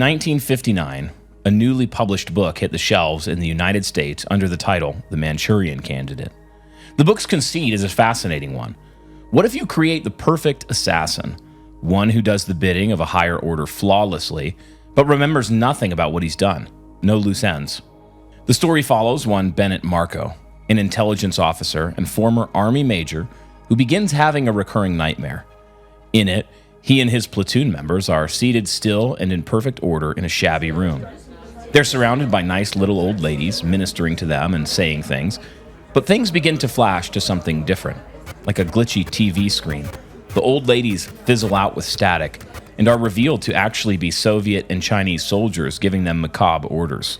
1959, a newly published book hit the shelves in the United States under the title The Manchurian Candidate. The book's conceit is a fascinating one. What if you create the perfect assassin, one who does the bidding of a higher order flawlessly, but remembers nothing about what he's done? No loose ends. The story follows one Bennett Marco, an intelligence officer and former Army major who begins having a recurring nightmare. In it, he and his platoon members are seated still and in perfect order in a shabby room. They're surrounded by nice little old ladies ministering to them and saying things, but things begin to flash to something different, like a glitchy TV screen. The old ladies fizzle out with static and are revealed to actually be Soviet and Chinese soldiers giving them macabre orders.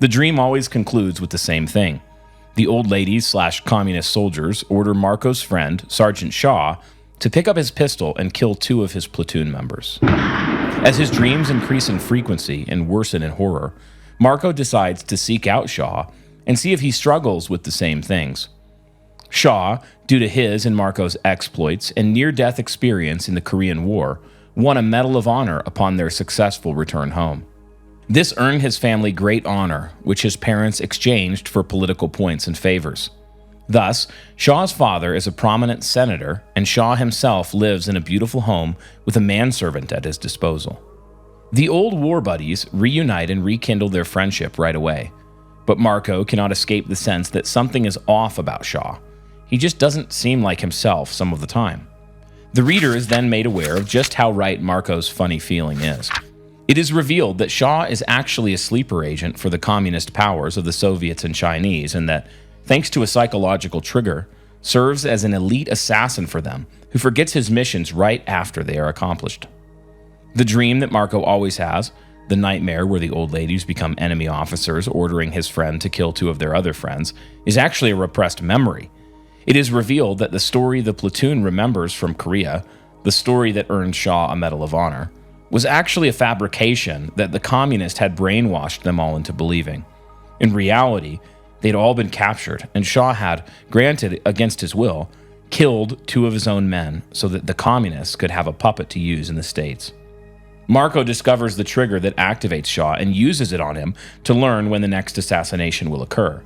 The dream always concludes with the same thing. The old ladies/communist soldiers order Marco's friend, Sergeant Shaw, to pick up his pistol and kill 2 of his platoon members. As his dreams increase in frequency and worsen in horror, Marco decides to seek out Shaw and see if he struggles with the same things. Shaw, due to his and Marco's exploits and near-death experience in the Korean War, won a Medal of Honor upon their successful return home. This earned his family great honor, which his parents exchanged for political points and favors. Thus, Shaw's father is a prominent senator, and Shaw himself lives in a beautiful home with a manservant at his disposal. The old war buddies reunite and rekindle their friendship right away, but Marco cannot escape the sense that something is off about Shaw. He just doesn't seem like himself some of the time. The reader is then made aware of just how right Marco's funny feeling is. It is revealed that Shaw is actually a sleeper agent for the communist powers of the Soviets and Chinese, and that, thanks to a psychological trigger, serves as an elite assassin for them who forgets his missions right after they are accomplished. The dream that Marco always has, the nightmare where the old ladies become enemy officers ordering his friend to kill 2 of their other friends, is actually a repressed memory. It is revealed that the story the platoon remembers from Korea, the story that earned Shaw a Medal of Honor, was actually a fabrication that the communists had brainwashed them all into believing. In reality, they'd all been captured, and Shaw had, granted against his will, killed 2 of his own men so that the communists could have a puppet to use in the States. Marco discovers the trigger that activates Shaw and uses it on him to learn when the next assassination will occur.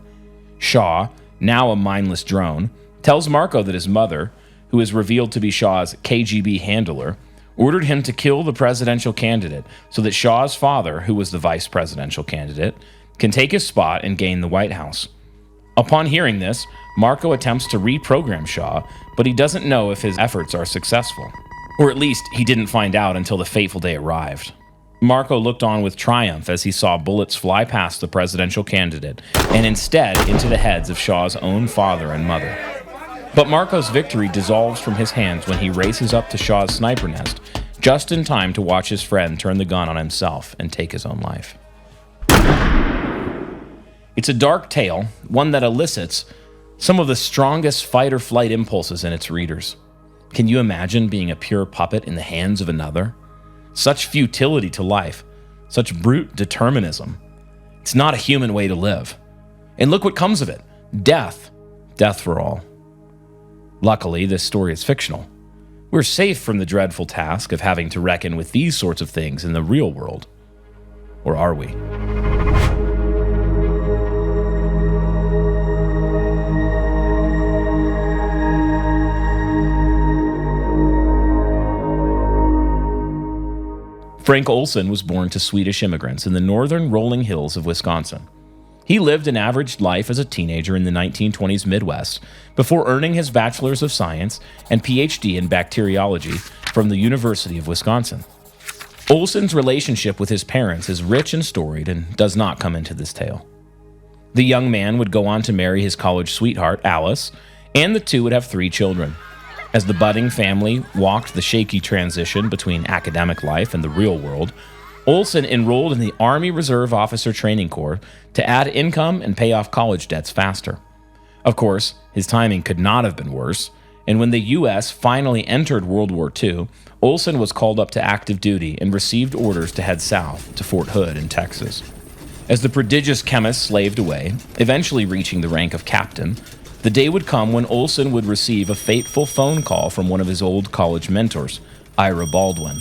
Shaw, now a mindless drone, tells Marco that his mother, who is revealed to be Shaw's KGB handler, ordered him to kill the presidential candidate so that Shaw's father, who was the vice presidential candidate, can take his spot and gain the White House. Upon hearing this, Marco attempts to reprogram Shaw, but he doesn't know if his efforts are successful. Or at least, he didn't find out until the fateful day arrived. Marco looked on with triumph as he saw bullets fly past the presidential candidate and instead into the heads of Shaw's own father and mother. But Marco's victory dissolves from his hands when he races up to Shaw's sniper nest, just in time to watch his friend turn the gun on himself and take his own life. It's a dark tale, one that elicits some of the strongest fight-or-flight impulses in its readers. Can you imagine being a pure puppet in the hands of another? Such futility to life, such brute determinism. It's not a human way to live. And look what comes of it. Death. Death for all. Luckily, this story is fictional. We're safe from the dreadful task of having to reckon with these sorts of things in the real world. Or are we? Frank Olson was born to Swedish immigrants in the northern rolling hills of Wisconsin. He lived an average life as a teenager in the 1920s Midwest before earning his Bachelor's of Science and PhD in bacteriology from the University of Wisconsin. Olson's relationship with his parents is rich and storied and does not come into this tale. The young man would go on to marry his college sweetheart, Alice, and the 2 would have 3 children. As the budding family walked the shaky transition between academic life and the real world, Olson enrolled in the Army Reserve Officer Training Corps to add income and pay off college debts faster. Of course, his timing could not have been worse, and when the U.S. finally entered World War II, Olson was called up to active duty and received orders to head south to Fort Hood in Texas. As the prodigious chemist slaved away, eventually reaching the rank of captain, the day would come when Olson would receive a fateful phone call from one of his old college mentors, Ira Baldwin.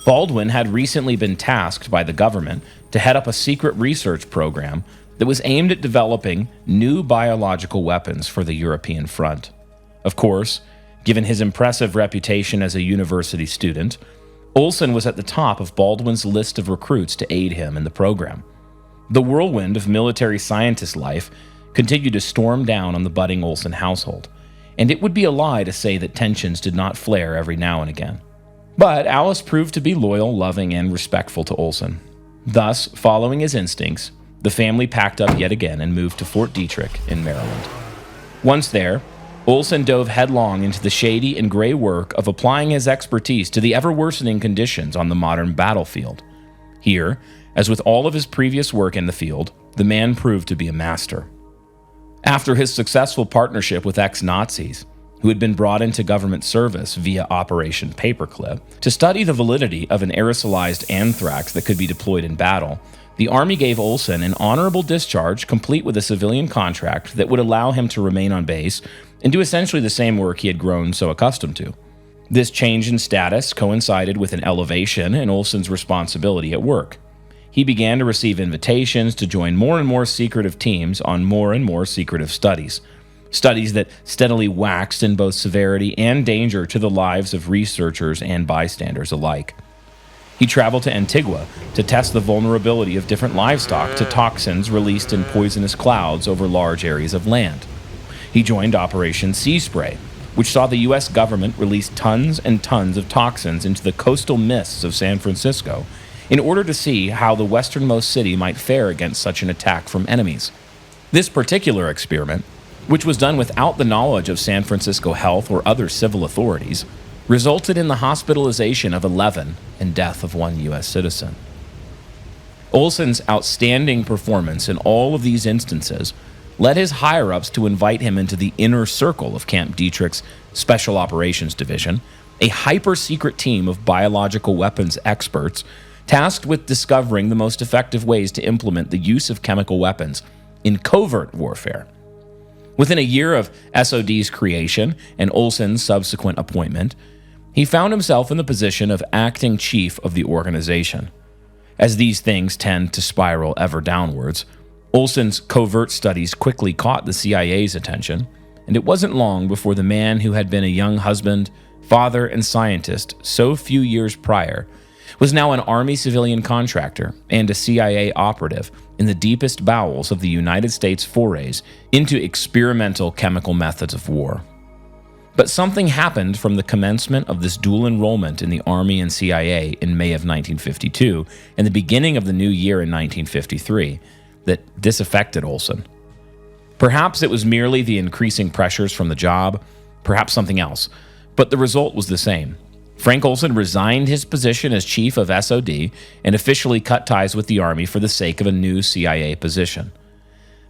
Baldwin had recently been tasked by the government to head up a secret research program that was aimed at developing new biological weapons for the European front. Of course, given his impressive reputation as a university student, Olson was at the top of Baldwin's list of recruits to aid him in the program. The whirlwind of military scientist life continued to storm down on the budding Olson household, and it would be a lie to say that tensions did not flare every now and again. But Alice proved to be loyal, loving, and respectful to Olson. Thus, following his instincts, the family packed up yet again and moved to Fort Detrick in Maryland. Once there, Olson dove headlong into the shady and gray work of applying his expertise to the ever-worsening conditions on the modern battlefield. Here, as with all of his previous work in the field, the man proved to be a master. After his successful partnership with ex-Nazis, who had been brought into government service via Operation Paperclip to study the validity of an aerosolized anthrax that could be deployed in battle, the Army gave Olson an honorable discharge complete with a civilian contract that would allow him to remain on base and do essentially the same work he had grown so accustomed to. This change in status coincided with an elevation in Olson's responsibility at work. He began to receive invitations to join more and more secretive teams on more and more secretive studies that steadily waxed in both severity and danger to the lives of researchers and bystanders alike. He traveled to Antigua to test the vulnerability of different livestock to toxins released in poisonous clouds over large areas of land. He joined Operation Sea Spray, which saw the U.S. government release tons and tons of toxins into the coastal mists of San Francisco in order to see how the westernmost city might fare against such an attack from enemies. This particular experiment, which was done without the knowledge of San Francisco Health or other civil authorities, resulted in the hospitalization of 11 and death of 1 U.S. citizen. Olson's outstanding performance in all of these instances led his higher-ups to invite him into the inner circle of Camp Detrick's Special Operations Division, a hyper-secret team of biological weapons experts tasked with discovering the most effective ways to implement the use of chemical weapons in covert warfare. Within a year of SOD's creation and Olson's subsequent appointment, he found himself in the position of acting chief of the organization. As these things tend to spiral ever downwards, Olson's covert studies quickly caught the CIA's attention, and it wasn't long before the man who had been a young husband, father, and scientist so few years prior was now an Army civilian contractor and a CIA operative in the deepest bowels of the United States forays into experimental chemical methods of war. But something happened from the commencement of this dual enrollment in the Army and CIA in May of 1952 and the beginning of the new year in 1953 that disaffected Olson. Perhaps it was merely the increasing pressures from the job, perhaps something else, but the result was the same. Frank Olson resigned his position as chief of SOD and officially cut ties with the Army for the sake of a new CIA position.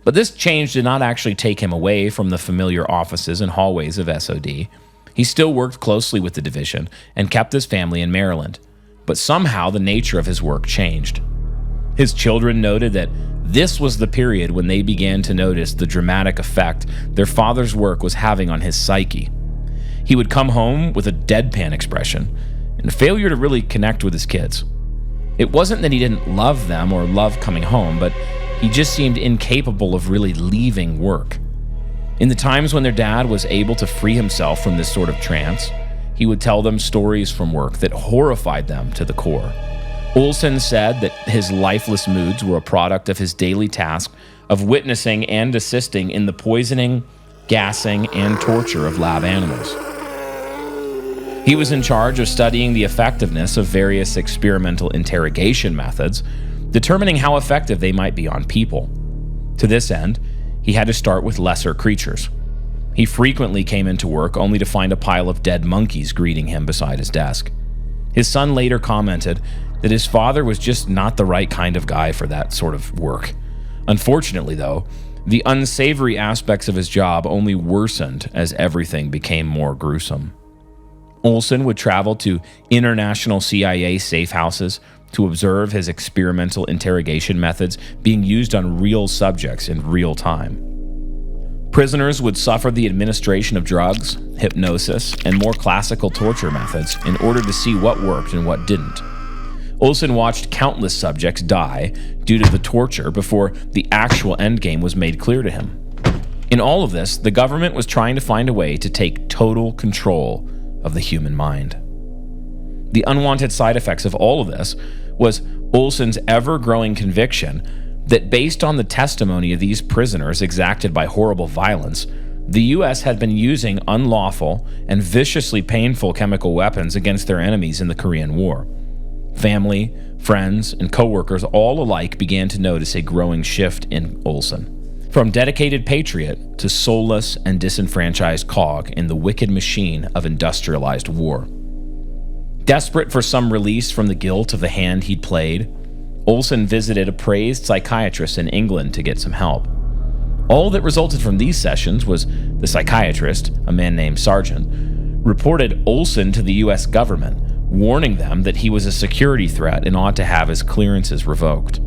But this change did not actually take him away from the familiar offices and hallways of SOD. He still worked closely with the division and kept his family in Maryland, but somehow the nature of his work changed. His children noted that this was the period when they began to notice the dramatic effect their father's work was having on his psyche. He would come home with a deadpan expression and a failure to really connect with his kids. It wasn't that he didn't love them or love coming home, but he just seemed incapable of really leaving work. In the times when their dad was able to free himself from this sort of trance, he would tell them stories from work that horrified them to the core. Olson said that his lifeless moods were a product of his daily task of witnessing and assisting in the poisoning, gassing, and torture of lab animals. He was in charge of studying the effectiveness of various experimental interrogation methods, determining how effective they might be on people. To this end, he had to start with lesser creatures. He frequently came into work only to find a pile of dead monkeys greeting him beside his desk. His son later commented that his father was just not the right kind of guy for that sort of work. Unfortunately, though, the unsavory aspects of his job only worsened as everything became more gruesome. Olson would travel to international CIA safe houses to observe his experimental interrogation methods being used on real subjects in real time. Prisoners would suffer the administration of drugs, hypnosis, and more classical torture methods in order to see what worked and what didn't. Olson watched countless subjects die due to the torture before the actual endgame was made clear to him. In all of this, the government was trying to find a way to take total control of the human mind. The unwanted side effects of all of this was Olson's ever-growing conviction that based on the testimony of these prisoners exacted by horrible violence, the U.S. had been using unlawful and viciously painful chemical weapons against their enemies in the Korean War. Family, friends, and co-workers all alike began to notice a growing shift in Olson. From dedicated patriot to soulless and disenfranchised cog in the wicked machine of industrialized war. Desperate for some release from the guilt of the hand he'd played, Olson visited a praised psychiatrist in England to get some help. All that resulted from these sessions was the psychiatrist, a man named Sargent, reported Olson to the U.S. government, warning them that he was a security threat and ought to have his clearances revoked.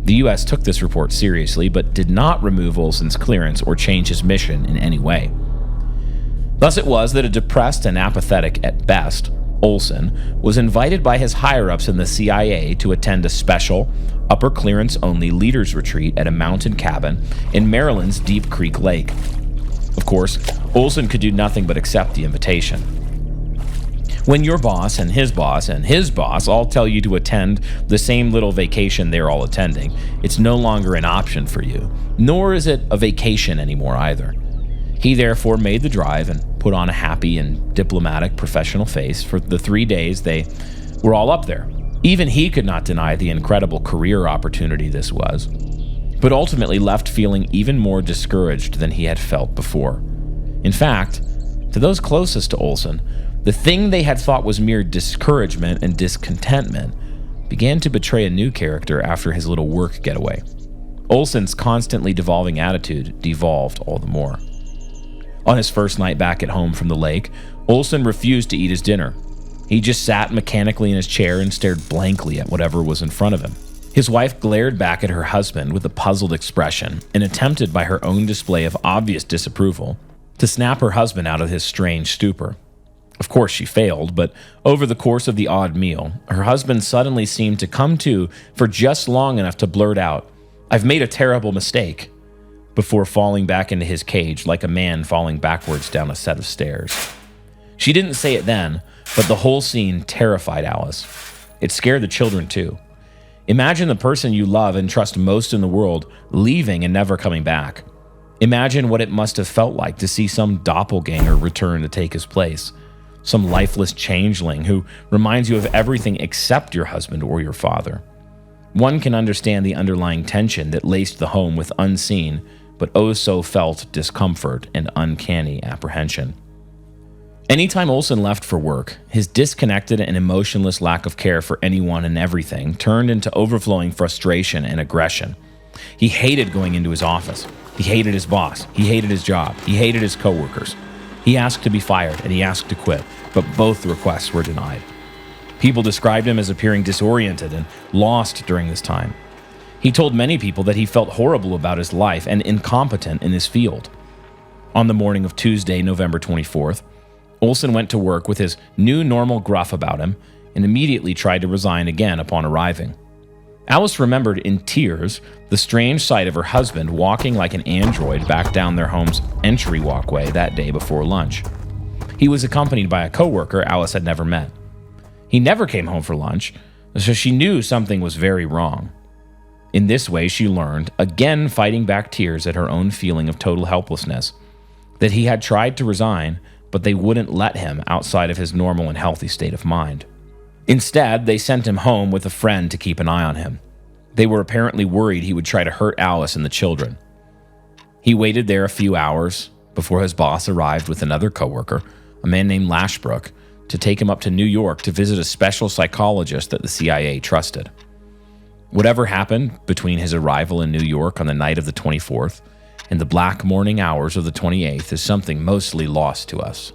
The U.S. took this report seriously, but did not remove Olson's clearance or change his mission in any way. Thus it was that a depressed and apathetic at best Olson was invited by his higher-ups in the CIA to attend a special, upper clearance-only leaders retreat at a mountain cabin in Maryland's Deep Creek Lake. Of course, Olson could do nothing but accept the invitation. When your boss and his boss and his boss all tell you to attend the same little vacation they're all attending, it's no longer an option for you, nor is it a vacation anymore either. He therefore made the drive and put on a happy and diplomatic professional face for the 3 days they were all up there. Even he could not deny the incredible career opportunity this was, but ultimately left feeling even more discouraged than he had felt before. In fact, to those closest to Olson, the thing they had thought was mere discouragement and discontentment began to betray a new character after his little work getaway. Olson's constantly devolving attitude devolved all the more. On his first night back at home from the lake, Olson refused to eat his dinner. He just sat mechanically in his chair and stared blankly at whatever was in front of him. His wife glared back at her husband with a puzzled expression and attempted by her own display of obvious disapproval to snap her husband out of his strange stupor. Of course she failed, but over the course of the odd meal, her husband suddenly seemed to come to for just long enough to blurt out, "I've made a terrible mistake," before falling back into his cage like a man falling backwards down a set of stairs. She didn't say it then, but the whole scene terrified Alice. It scared the children too. Imagine the person you love and trust most in the world leaving and never coming back. Imagine what it must have felt like to see some doppelganger return to take his place, some lifeless changeling who reminds you of everything except your husband or your father. One can understand the underlying tension that laced the home with unseen but oh-so-felt discomfort and uncanny apprehension. Anytime Olson left for work, his disconnected and emotionless lack of care for anyone and everything turned into overflowing frustration and aggression. He hated going into his office. He hated his boss. He hated his job. He hated his coworkers. He asked to be fired and he asked to quit, but both requests were denied. People described him as appearing disoriented and lost during this time. He told many people that he felt horrible about his life and incompetent in his field. On the morning of Tuesday, November 24th, Olson went to work with his new normal gruff about him and immediately tried to resign again upon arriving. Alice remembered in tears the strange sight of her husband walking like an android back down their home's entry walkway that day before lunch. He was accompanied by a coworker Alice had never met. He never came home for lunch, so she knew something was very wrong. In this way, she learned, again fighting back tears at her own feeling of total helplessness, that he had tried to resign, but they wouldn't let him outside of his normal and healthy state of mind. Instead, they sent him home with a friend to keep an eye on him. They were apparently worried he would try to hurt Alice and the children. He waited there a few hours before his boss arrived with another coworker, a man named Lashbrook, to take him up to New York to visit a special psychologist that the CIA trusted. Whatever happened between his arrival in New York on the night of the 24th and the black morning hours of the 28th is something mostly lost to us.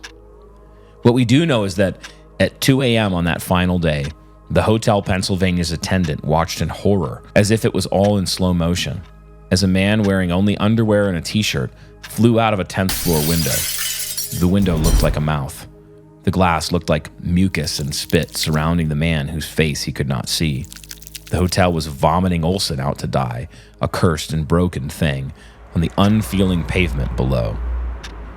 What we do know is that at 2 a.m. on that final day, the Hotel Pennsylvania's attendant watched in horror, as if it was all in slow motion, as a man wearing only underwear and a t-shirt flew out of a 10th floor window. The window looked like a mouth. The glass looked like mucus and spit surrounding the man whose face he could not see. The hotel was vomiting Olson out to die, a cursed and broken thing, on the unfeeling pavement below.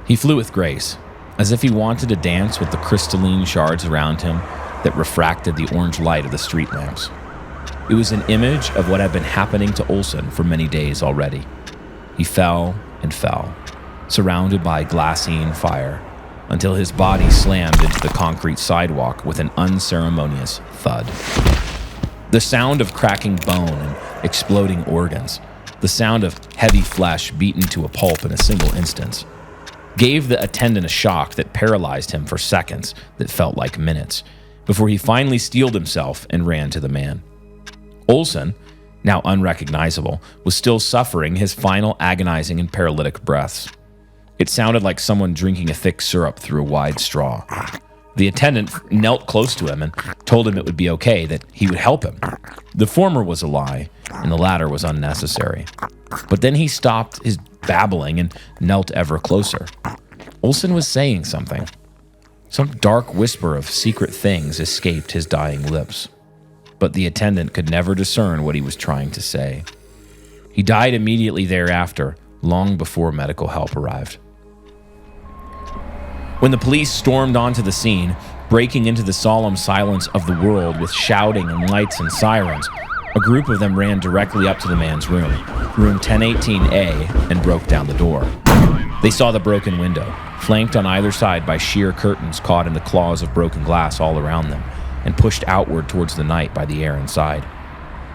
He flew with grace, as if he wanted to dance with the crystalline shards around him that refracted the orange light of the street lamps. It was an image of what had been happening to Olson for many days already. He fell and fell, surrounded by glassine fire, until his body slammed into the concrete sidewalk with an unceremonious thud. The sound of cracking bone and exploding organs, the sound of heavy flesh beaten to a pulp in a single instance, gave the attendant a shock that paralyzed him for seconds that felt like minutes, before he finally steeled himself and ran to the man. Olson, now unrecognizable, was still suffering his final agonizing and paralytic breaths. It sounded like someone drinking a thick syrup through a wide straw. The attendant knelt close to him and told him it would be okay, that he would help him. The former was a lie, and the latter was unnecessary. But then he stopped his babbling and knelt ever closer. Olson was saying something. Some dark whisper of secret things escaped his dying lips. But the attendant could never discern what he was trying to say. He died immediately thereafter, long before medical help arrived. When the police stormed onto the scene, breaking into the solemn silence of the world with shouting and lights and sirens, a group of them ran directly up to the man's room 1018A, and broke down the door. They saw the broken window, flanked on either side by sheer curtains caught in the claws of broken glass all around them, and pushed outward towards the night by the air inside.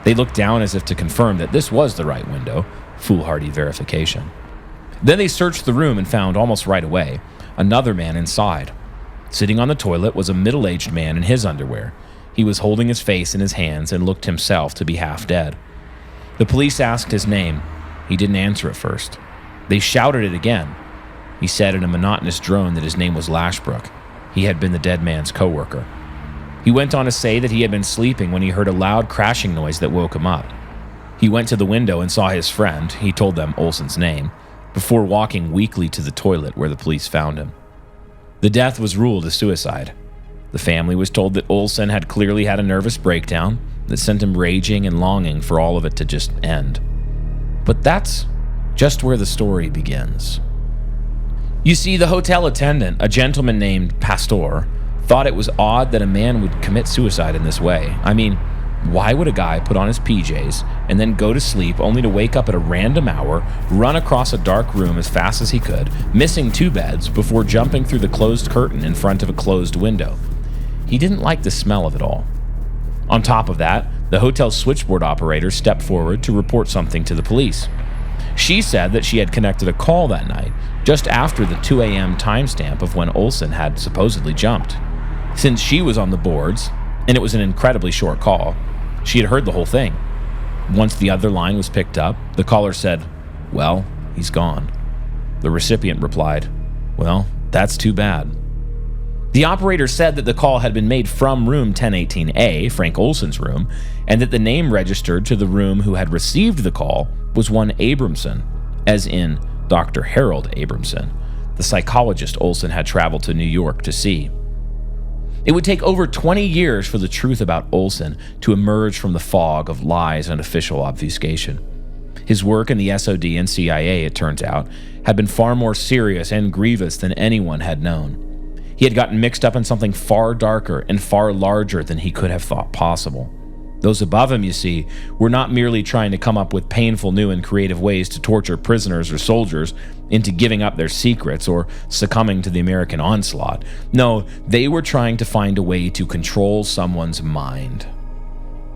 They looked down as if to confirm that this was the right window, foolhardy verification. Then they searched the room and found, almost right away, another man inside. Sitting on the toilet was a middle-aged man in his underwear. He was holding his face in his hands and looked himself to be half dead. The police asked his name. He didn't answer at first. They shouted it again. He said in a monotonous drone that his name was Lashbrook. He had been the dead man's co-worker. He went on to say that he had been sleeping when he heard a loud crashing noise that woke him up. He went to the window and saw his friend, he told them Olson's name, before walking weakly to the toilet where the police found him. The death was ruled a suicide. The family was told that Olson had clearly had a nervous breakdown that sent him raging and longing for all of it to just end. But that's just where the story begins. You see, the hotel attendant, a gentleman named Pastor, thought it was odd that a man would commit suicide in this way. I mean, why would a guy put on his PJs and then go to sleep only to wake up at a random hour, run across a dark room as fast as he could, missing 2 beds before jumping through the closed curtain in front of a closed window? He didn't like the smell of it all. On top of that, the hotel's switchboard operator stepped forward to report something to the police. She said that she had connected a call that night, just after the 2 a.m. timestamp of when Olson had supposedly jumped. Since she was on the boards, and it was an incredibly short call, she had heard the whole thing. Once the other line was picked up, the caller said, "Well, he's gone." The recipient replied, "Well, that's too bad." The operator said that the call had been made from room 1018A, Frank Olson's room, and that the name registered to the room who had received the call was one Abramson, as in Dr. Harold Abramson, the psychologist Olson had traveled to New York to see. It would take over 20 years for the truth about Olson to emerge from the fog of lies and official obfuscation. His work in the SOD and CIA, it turns out, had been far more serious and grievous than anyone had known. He had gotten mixed up in something far darker and far larger than he could have thought possible. Those above him, you see, were not merely trying to come up with painful new and creative ways to torture prisoners or soldiers into giving up their secrets or succumbing to the American onslaught. No, they were trying to find a way to control someone's mind.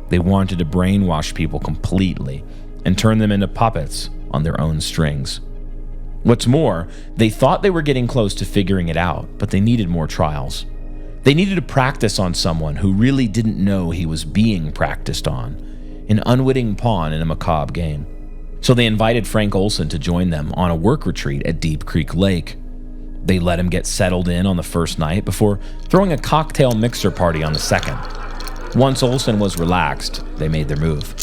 They wanted to brainwash people completely and turn them into puppets on their own strings. What's more, they thought they were getting close to figuring it out, but they needed more trials. They needed to practice on someone who really didn't know he was being practiced on, an unwitting pawn in a macabre game. So they invited Frank Olson to join them on a work retreat at Deep Creek Lake. They let him get settled in on the first night before throwing a cocktail mixer party on the second. Once Olson was relaxed, they made their move.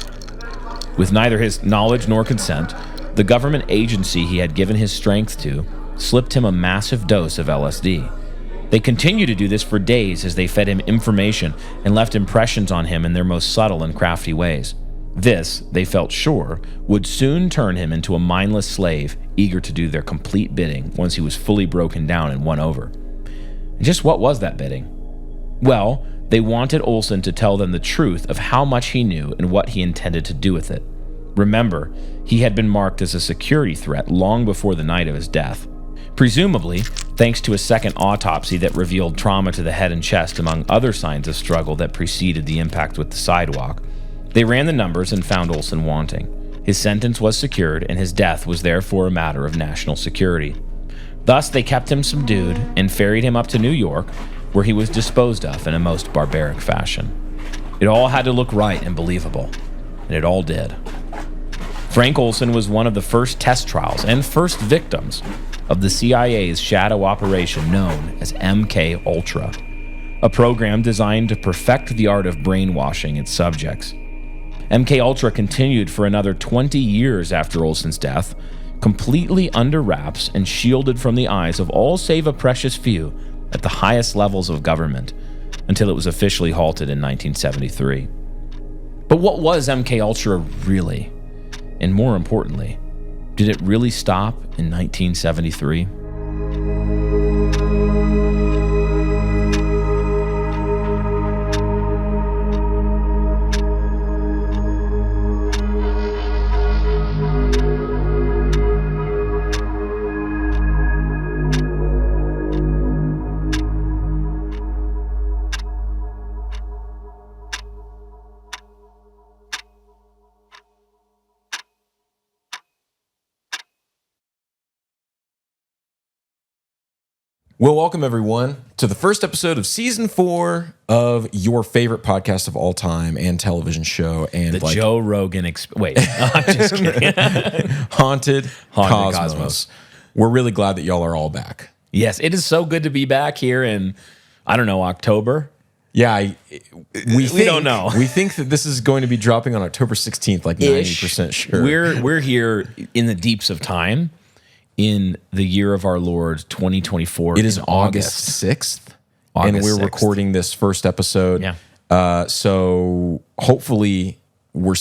With neither his knowledge nor consent, the government agency he had given his strength to slipped him a massive dose of LSD. They continued to do this for days as they fed him information and left impressions on him in their most subtle and crafty ways. This, they felt sure, would soon turn him into a mindless slave, eager to do their complete bidding once he was fully broken down and won over. And just what was that bidding? Well, they wanted Olson to tell them the truth of how much he knew and what he intended to do with it. Remember, he had been marked as a security threat long before the night of his death. Presumably, thanks to a second autopsy that revealed trauma to the head and chest among other signs of struggle that preceded the impact with the sidewalk, they ran the numbers and found Olson wanting. His sentence was secured, and his death was therefore a matter of national security. Thus, they kept him subdued and ferried him up to New York, where he was disposed of in a most barbaric fashion. It all had to look right and believable, and it all did. Frank Olson was one of the first test trials and first victims of the CIA's shadow operation known as MK Ultra, a program designed to perfect the art of brainwashing its subjects. MK Ultra continued for another 20 years after Olson's death, completely under wraps and shielded from the eyes of all save a precious few at the highest levels of government, until it was officially halted in 1973. But what was MK Ultra really? And more importantly, did it really stop in 1973? Well, welcome everyone to the first episode of season 4 of your favorite podcast of all time and television show, and The Joe Rogan Wait, I'm just kidding. Haunted Cosmos. We're really glad that y'all are all back. Yes, it is so good to be back here in, I don't know, October. Yeah, we don't know. We think that this is going to be dropping on October 16th, like 90% sure. We're here in the deeps of time. In the year of our Lord, 2024. It is August 6th, and we're 6th. recording this first episode. Yeah. So hopefully we're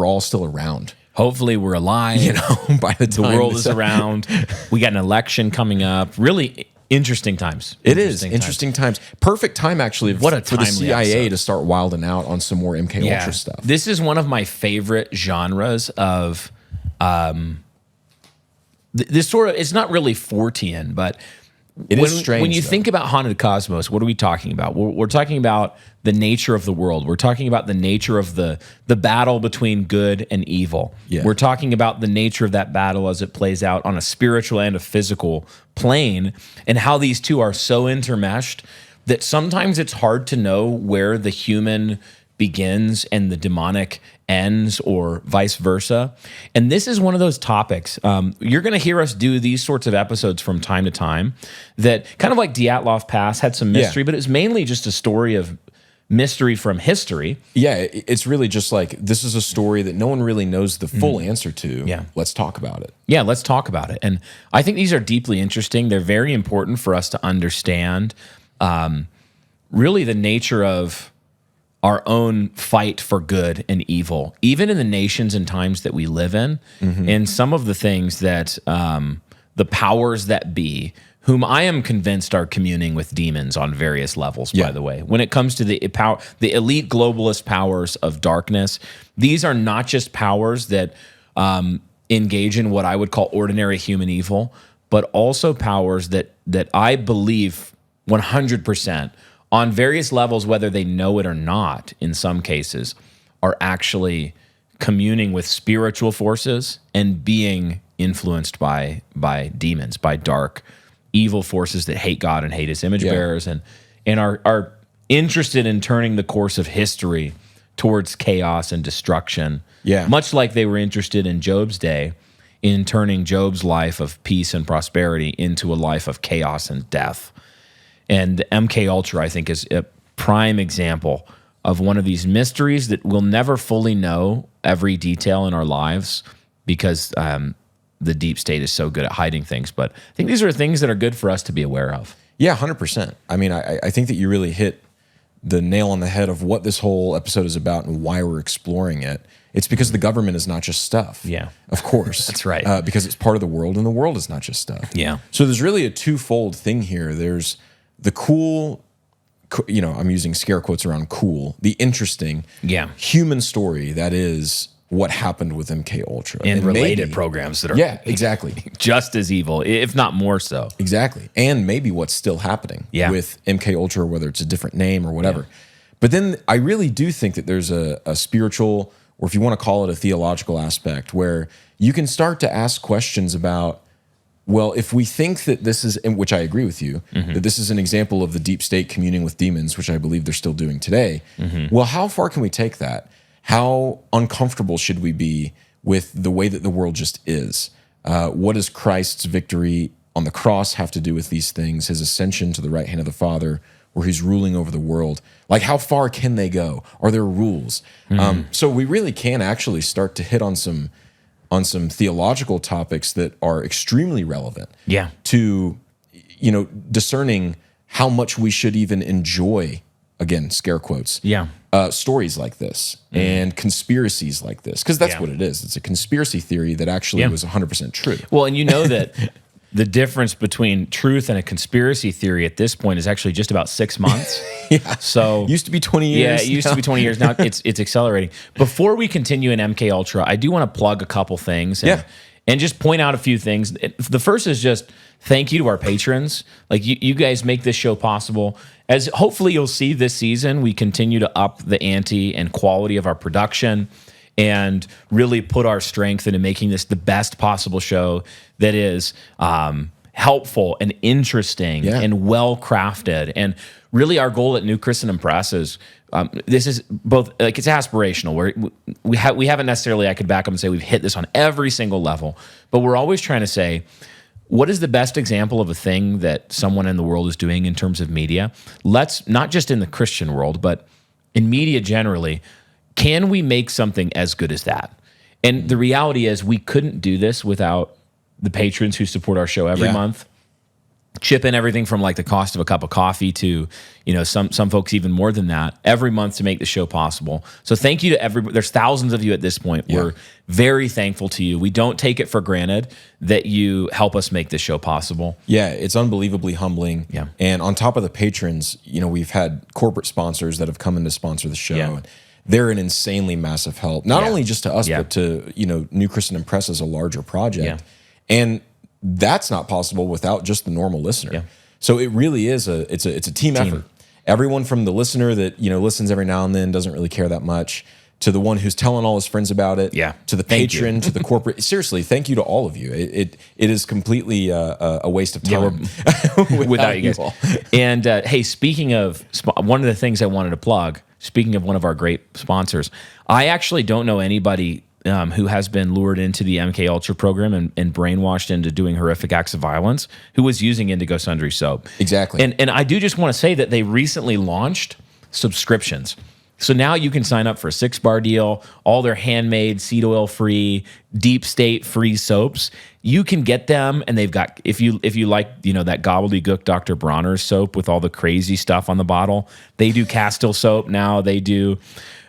all still around. Hopefully we're alive. You know, by the time the world is around. We got an election coming up. Really interesting times. It is interesting times. Perfect time, actually, for the CIA episode to start wilding out on some more MK Ultra stuff. This is one of my favorite genres of. This sort of, it's not really Fortean, but it is strange. When you think about Haunted Cosmos, what are we talking about? We're talking about the nature of the world. We're talking about the nature of the battle between good and evil. Yeah. We're talking about the nature of that battle as it plays out on a spiritual and a physical plane, and how these two are so intermeshed that sometimes it's hard to know where the human begins and the demonic ends, or vice versa. And this is one of those topics. You're going to hear us do these sorts of episodes from time to time that kind of like Dyatlov Pass had some mystery, but it's mainly just a story of mystery from history. Yeah, it's really just like, this is a story that no one really knows the full answer to. Yeah. Let's talk about it. Yeah, let's talk about it. And I think these are deeply interesting. They're very important for us to understand really the nature of our own fight for good and evil, even in the nations and times that we live in, and some of the things that the powers that be, whom I am convinced are communing with demons on various levels, by the way. When it comes to the elite globalist powers of darkness, these are not just powers that engage in what I would call ordinary human evil, but also powers that I believe 100%, on various levels, whether they know it or not, in some cases, are actually communing with spiritual forces and being influenced by demons, by dark, evil forces that hate God and hate his image bearers, and are interested in turning the course of history towards chaos and destruction. Yeah. Much like they were interested in Job's day in turning Job's life of peace and prosperity into a life of chaos and death. And MK Ultra, I think, is a prime example of one of these mysteries that we'll never fully know every detail in our lives because the deep state is so good at hiding things. But I think these are things that are good for us to be aware of. Yeah, 100%. I mean, I think that you really hit the nail on the head of what this whole episode is about and why we're exploring it. It's because the government is not just stuff. Yeah. Of course. That's right. Because it's part of the world, and the world is not just stuff. Yeah. So there's really a twofold thing here. There's the cool, I'm using scare quotes around cool, the interesting human story that is what happened with MK Ultra. And related programs that are exactly. just as evil, if not more so. Exactly. And maybe what's still happening with MK Ultra, whether it's a different name or whatever. Yeah. But then I really do think that there's a spiritual, or if you want to call it a theological aspect, where you can start to ask questions about, well, if we think that this is, and which I agree with you, that this is an example of the deep state communing with demons, which I believe they're still doing today, well, how far can we take that? How uncomfortable should we be with the way that the world just is? What does Christ's victory on the cross have to do with these things? His ascension to the right hand of the Father, where he's ruling over the world? Like, how far can they go? Are there rules? So we really can actually start to hit on some theological topics that are extremely relevant to, discerning how much we should even enjoy, again, scare quotes, stories like this and conspiracies like this, because that's what it is. It's a conspiracy theory that actually was 100% true. Well, and that the difference between truth and a conspiracy theory at this point is actually just about 6 months. So used to be 20 years. Yeah, it used to be 20 years. Now it's accelerating. Before we continue in MK Ultra, I do want to plug a couple things and just point out a few things. The first is just thank you to our patrons. Like you guys make this show possible. As hopefully you'll see this season, we continue to up the ante and quality of our production and really put our strength into making this the best possible show that is helpful and interesting and well-crafted. And really our goal at New Christendom Press is, this is both, like, it's aspirational. We haven't necessarily, I could back up and say we've hit this on every single level, but we're always trying to say, what is the best example of a thing that someone in the world is doing in terms of media? Let's, not just in the Christian world, but in media generally, can we make something as good as that? And the reality is we couldn't do this without the patrons who support our show every month, chip in everything from like the cost of a cup of coffee to, some folks even more than that every month to make the show possible. So thank you to everybody. There's thousands of you at this point. We're very thankful to you. We don't take it for granted that you help us make this show possible. Yeah, it's unbelievably humbling. Yeah. And on top of the patrons, we've had corporate sponsors that have come in to sponsor the show. Yeah. They're an insanely massive help, not only just to us, but to, New Christendom Press as a larger project. Yeah. And that's not possible without just the normal listener. Yeah. So it really is it's a team effort. Everyone from the listener that, listens every now and then, doesn't really care that much, to the one who's telling all his friends about it, to the patron, to the corporate. Seriously, thank you to all of you. It is completely a waste of time without you guys. And hey, speaking of, one of the things I wanted to plug, speaking of one of our great sponsors, I actually don't know anybody who has been lured into the MK Ultra program and brainwashed into doing horrific acts of violence, who was using Indigo Sundry soap. Exactly. And I do just want to say that they recently launched subscriptions. So now you can sign up for a 6-bar deal, all their handmade, seed oil free, deep state free soaps. You can get them, and they've got, if you like, that gobbledygook Dr. Bronner's soap with all the crazy stuff on the bottle, they do Castile soap now. They do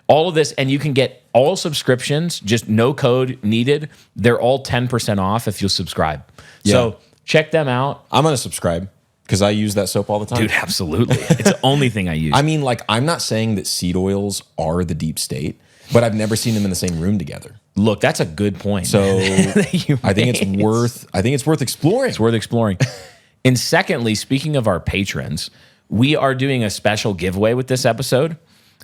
all of this, and you can get all subscriptions, just no code needed. They're all 10% off if you'll subscribe. Yeah. So check them out. I'm going to subscribe because I use that soap all the time. Dude, absolutely. It's the only thing I use. I mean, like, I'm not saying that seed oils are the deep state, but I've never seen them in the same room together. Look, that's a good point. So I think it's worth exploring. It's worth exploring. And secondly, speaking of our patrons, we are doing a special giveaway with this episode.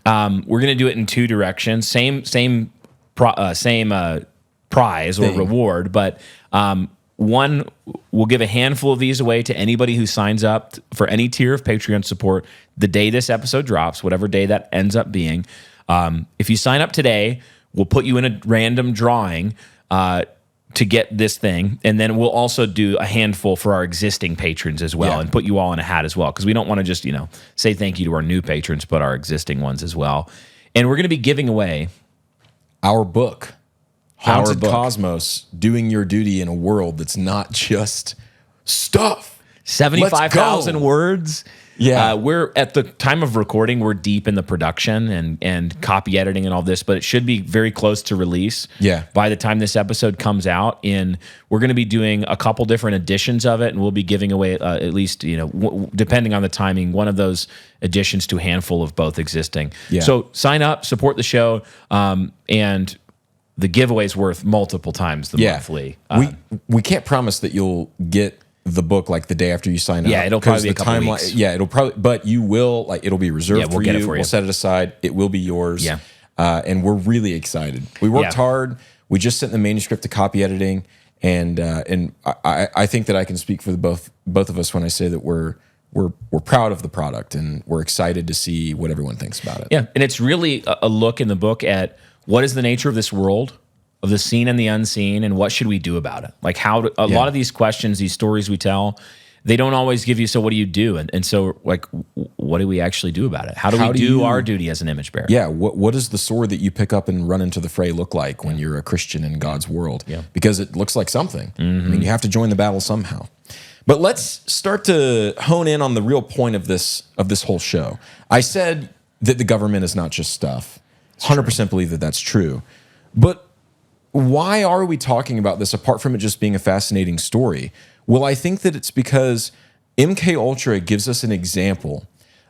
We're going to do it in two directions. Same prize or reward, but one, we'll give a handful of these away to anybody who signs up for any tier of Patreon support the day this episode drops, whatever day that ends up being. If you sign up today, we'll put you in a random drawing to get this thing, and then we'll also do a handful for our existing patrons as well, and put you all in a hat as well, because we don't want to just say thank you to our new patrons, but our existing ones as well. And we're going to be giving away our book, Haunted Cosmos: Doing Your Duty in a World That's Not Just Stuff. 75,000 words. Yeah. We're at the time of recording, we're deep in the production and copy editing and all this, but it should be very close to release. Yeah. By the time this episode comes out, we're going to be doing a couple different editions of it, and we'll be giving away at least, depending on the timing, one of those editions to a handful of both existing. Yeah. So sign up, support the show, and the giveaway's worth multiple times the monthly. We can't promise that you'll get the book like the day after you sign up. Yeah, it'll probably be a couple weeks. Yeah, it'll probably, but you will, it'll be reserved we'll for get you. it for you. We'll set it aside. It will be yours. Yeah. And we're really excited. We worked hard. We just sent the manuscript to copy editing, and I think that I can speak for both of us when I say that we're proud of the product, and we're excited to see what everyone thinks about it. Yeah, and it's really a look in the book at what is the nature of this world, of the seen and the unseen, and what should we do about it? Like a lot of these questions, these stories we tell, they don't always give you, so what do you do? And so, like, what do we actually do about it? How do we do our duty as an image bearer? Yeah, what does the sword that you pick up and run into the fray look like when you're a Christian in God's world? Yeah. Because it looks like something. I mean, you have to join the battle somehow. But let's start to hone in on the real point of this whole show. I said that the government is not just stuff. 100% believe that that's true. But why are we talking about this apart from it just being a fascinating story? Well, I think that it's because MK Ultra gives us an example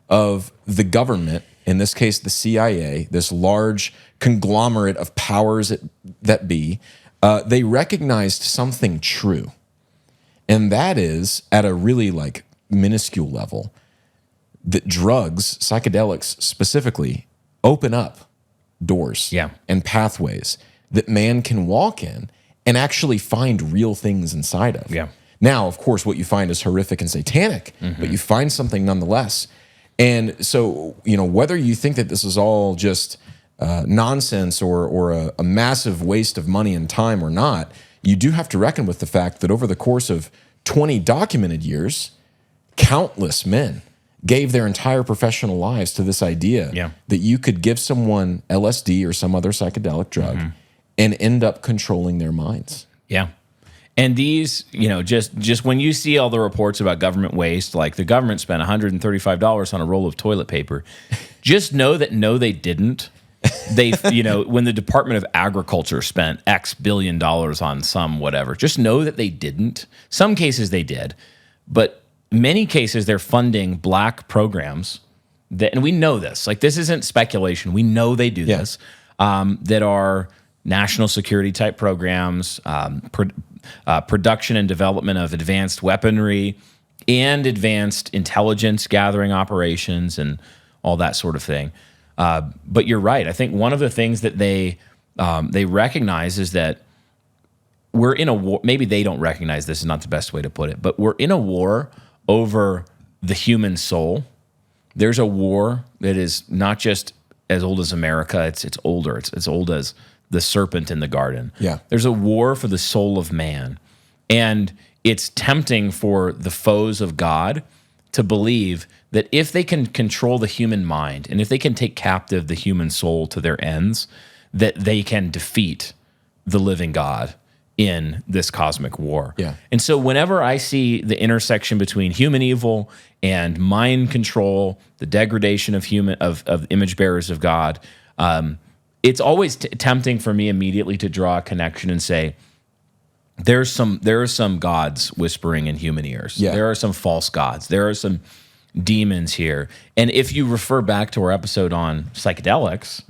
of the government, in this case the CIA, this large conglomerate of powers that be, they recognized something true. And that is, at a really minuscule level, that drugs, psychedelics specifically, open up doors and pathways that man can walk in and actually find real things inside of. Yeah. Now, of course, what you find is horrific and satanic, but you find something nonetheless. And so, whether you think that this is all just nonsense or a massive waste of money and time or not, you do have to reckon with the fact that over the course of 20 documented years, countless men gave their entire professional lives to this idea that you could give someone LSD or some other psychedelic drug and end up controlling their minds. Yeah. And these, just when you see all the reports about government waste, like the government spent $135 on a roll of toilet paper, just know that they didn't. They, when the Department of Agriculture spent X billion dollars on some whatever, just know that they didn't. Some cases they did, but many cases they're funding black programs and we know this. Like, this isn't speculation. We know they do this, that are national security type programs, production and development of advanced weaponry and advanced intelligence gathering operations and all that sort of thing. But you're right. I think one of the things that they recognize is that we're in a war. Maybe they don't recognize this is not the best way to put it, but we're in a war over the human soul. There's a war that is not just as old as America. It's older. It's as old as the serpent in the garden. Yeah. There's a war for the soul of man. And it's tempting for the foes of God to believe that if they can control the human mind and if they can take captive the human soul to their ends, that they can defeat the living God in this cosmic war. Yeah. And so whenever I see the intersection between human evil and mind control, the degradation of image bearers of God, it's always tempting for me immediately to draw a connection and say, there are some gods whispering in human ears. Yeah. There are some false gods. There are some demons here. And if you refer back to our episode on psychedelics,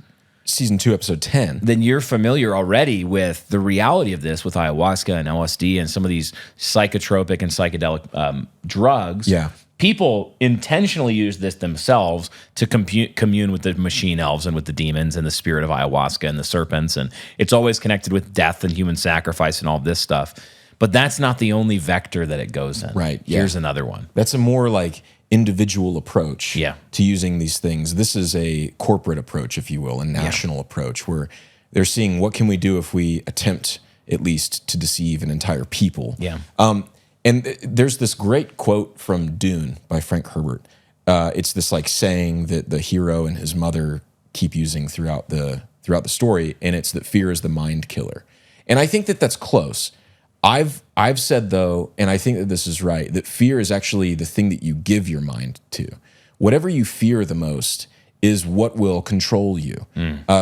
Season 2, Episode 10, then you're familiar already with the reality of this with ayahuasca and LSD and some of these psychotropic and psychedelic drugs. Yeah. People intentionally use this themselves to commune with the machine elves and with the demons and the spirit of ayahuasca and the serpents. And it's always connected with death and human sacrifice and all this stuff. But that's not the only vector that it goes in. Right. Yeah. Here's another one. That's a more individual approach to using these things. This is a corporate approach, if you will, a national approach, where they're seeing what can we do if we attempt at least to deceive an entire people. Yeah. And there's this great quote from Dune by Frank Herbert. It's this saying that the hero and his mother keep using throughout the story, and it's that fear is the mind killer. And I think that that's close. I've said, though, and I think that this is right, that fear is actually the thing that you give your mind to. Whatever you fear the most is what will control you.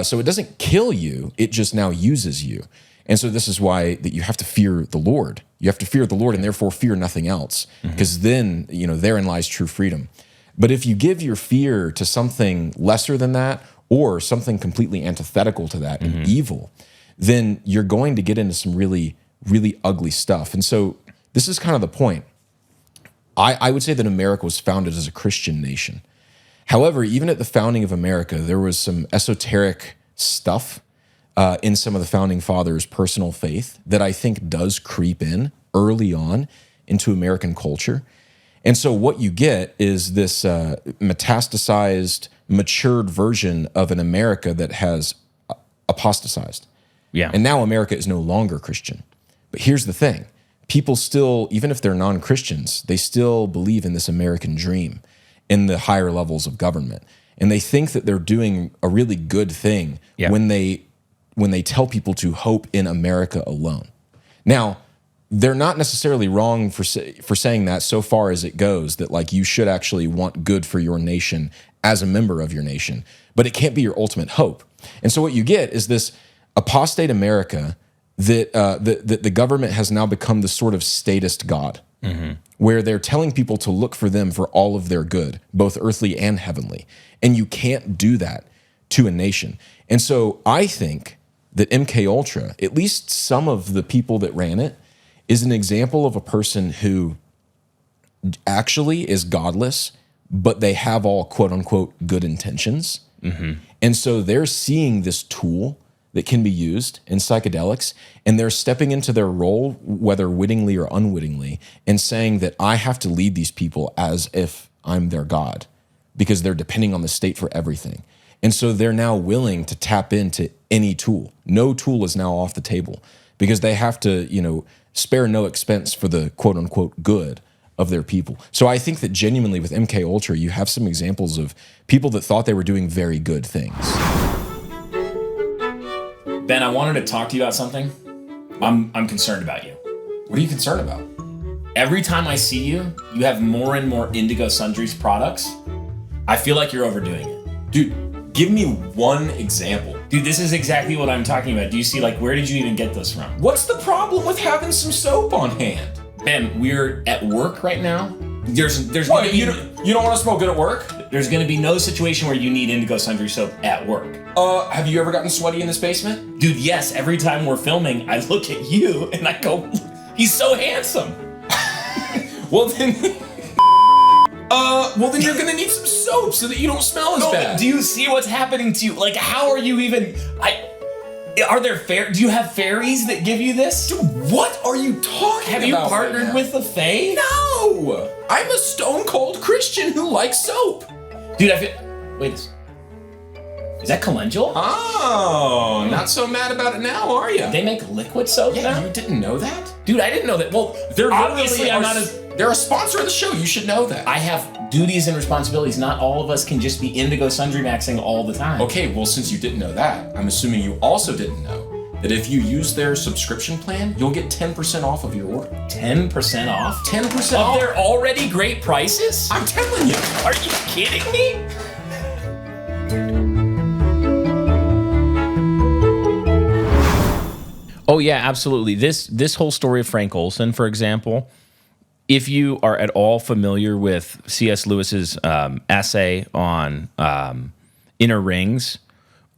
So it doesn't kill you, it just now uses you. And so this is why that you have to fear the Lord. You have to fear the Lord and therefore fear nothing else, because then, therein lies true freedom. But if you give your fear to something lesser than that, or something completely antithetical to that and evil, then you're going to get into some really, really ugly stuff. And so this is kind of the point. I would say that America was founded as a Christian nation. However, even at the founding of America, there was some esoteric stuff in some of the founding fathers' personal faith that I think does creep in early on into American culture. And so what you get is this metastasized, matured version of an America that has apostatized. Yeah. And now America is no longer Christian. But here's the thing. People still, even if they're non-Christians, they still believe in this American dream in the higher levels of government. And they think that they're doing a really good thing when they tell people to hope in America alone. Now, they're not necessarily wrong for saying that so far as it goes, that like you should actually want good for your nation as a member of your nation, but it can't be your ultimate hope. And so what you get is this apostate America that the government has now become the sort of statist God, where they're telling people to look for them for all of their good, both earthly and heavenly. And you can't do that to a nation. And so I think that MK Ultra, at least some of the people that ran it, is an example of a person who actually is godless, but they have all quote unquote good intentions. And so they're seeing this tool that can be used in psychedelics, and they're stepping into their role, whether wittingly or unwittingly, and saying that I have to lead these people as if I'm their God, because they're depending on the state for everything. And so they're now willing to tap into any tool. No tool is now off the table, because they have to, spare no expense for the quote unquote good of their people. So I think that genuinely with MK Ultra, you have some examples of people that thought they were doing very good things. Ben, I wanted to talk to you about something. I'm concerned about you. What are you concerned about? Every time I see you, you have more and more Indigo Sundries products. I feel like you're overdoing it. Dude, give me one example. Dude, this is exactly what I'm talking about. Do you see, where did you even get this from? What's the problem with having some soap on hand? Ben, we're at work right now. There's what, you don't want to smell good at work? There's going to be no situation where you need Indigo Sundry soap at work. Have you ever gotten sweaty in this basement? Dude, yes. Every time we're filming, I look at you and I go, he's so handsome. Well then, you're gonna need some soap so that you don't smell as bad. Do you see what's happening to you? How are you even? Are there do you have fairies that give you this? Dude, what are you talking about? Have you partnered with the Fae? No, I'm a stone cold Christian who likes soap. Dude, wait. Is that calendula? Oh, not so mad about it now, are you? They make liquid soap now? You didn't know that? Dude, I didn't know that. Well, they're obviously they're a sponsor of the show. You should know that. I have duties and responsibilities. Not all of us can just be Indigo Sundry Maxing all the time. Okay, well, since you didn't know that, I'm assuming you also didn't know that if you use their subscription plan, you'll get 10% off of your order. 10% off? 10% off? Of their already great prices? I'm telling you. Are you kidding me? Oh yeah, absolutely. This whole story of Frank Olson, for example, if you are at all familiar with C.S. Lewis's essay on inner rings,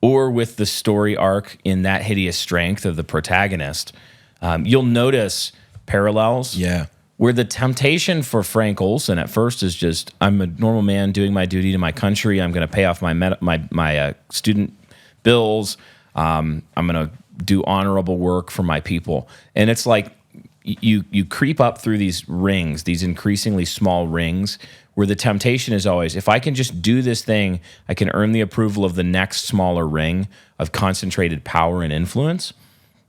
or with the story arc in That Hideous Strength of the protagonist, you'll notice parallels. Yeah. Where the temptation for Frank Olson at first is just, I'm a normal man doing my duty to my country. I'm going to pay off my student bills. I'm going to do honorable work for my people. And it's like you creep up through these rings, these increasingly small rings, where the temptation is always, if I can just do this thing, I can earn the approval of the next smaller ring of concentrated power and influence.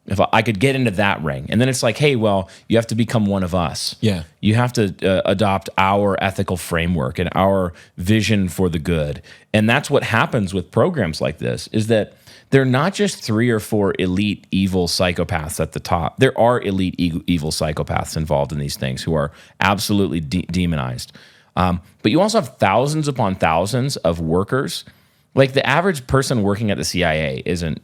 If I could get into that ring. And then it's like, hey, well, you have to become one of us. Yeah. You have to adopt our ethical framework and our vision for the good. And that's what happens with programs like this, is that they're not just 3 or 4 elite evil psychopaths at the top. There are elite evil psychopaths involved in these things who are absolutely demonized. But you also have thousands upon thousands of workers. Like the average person working at the CIA isn't,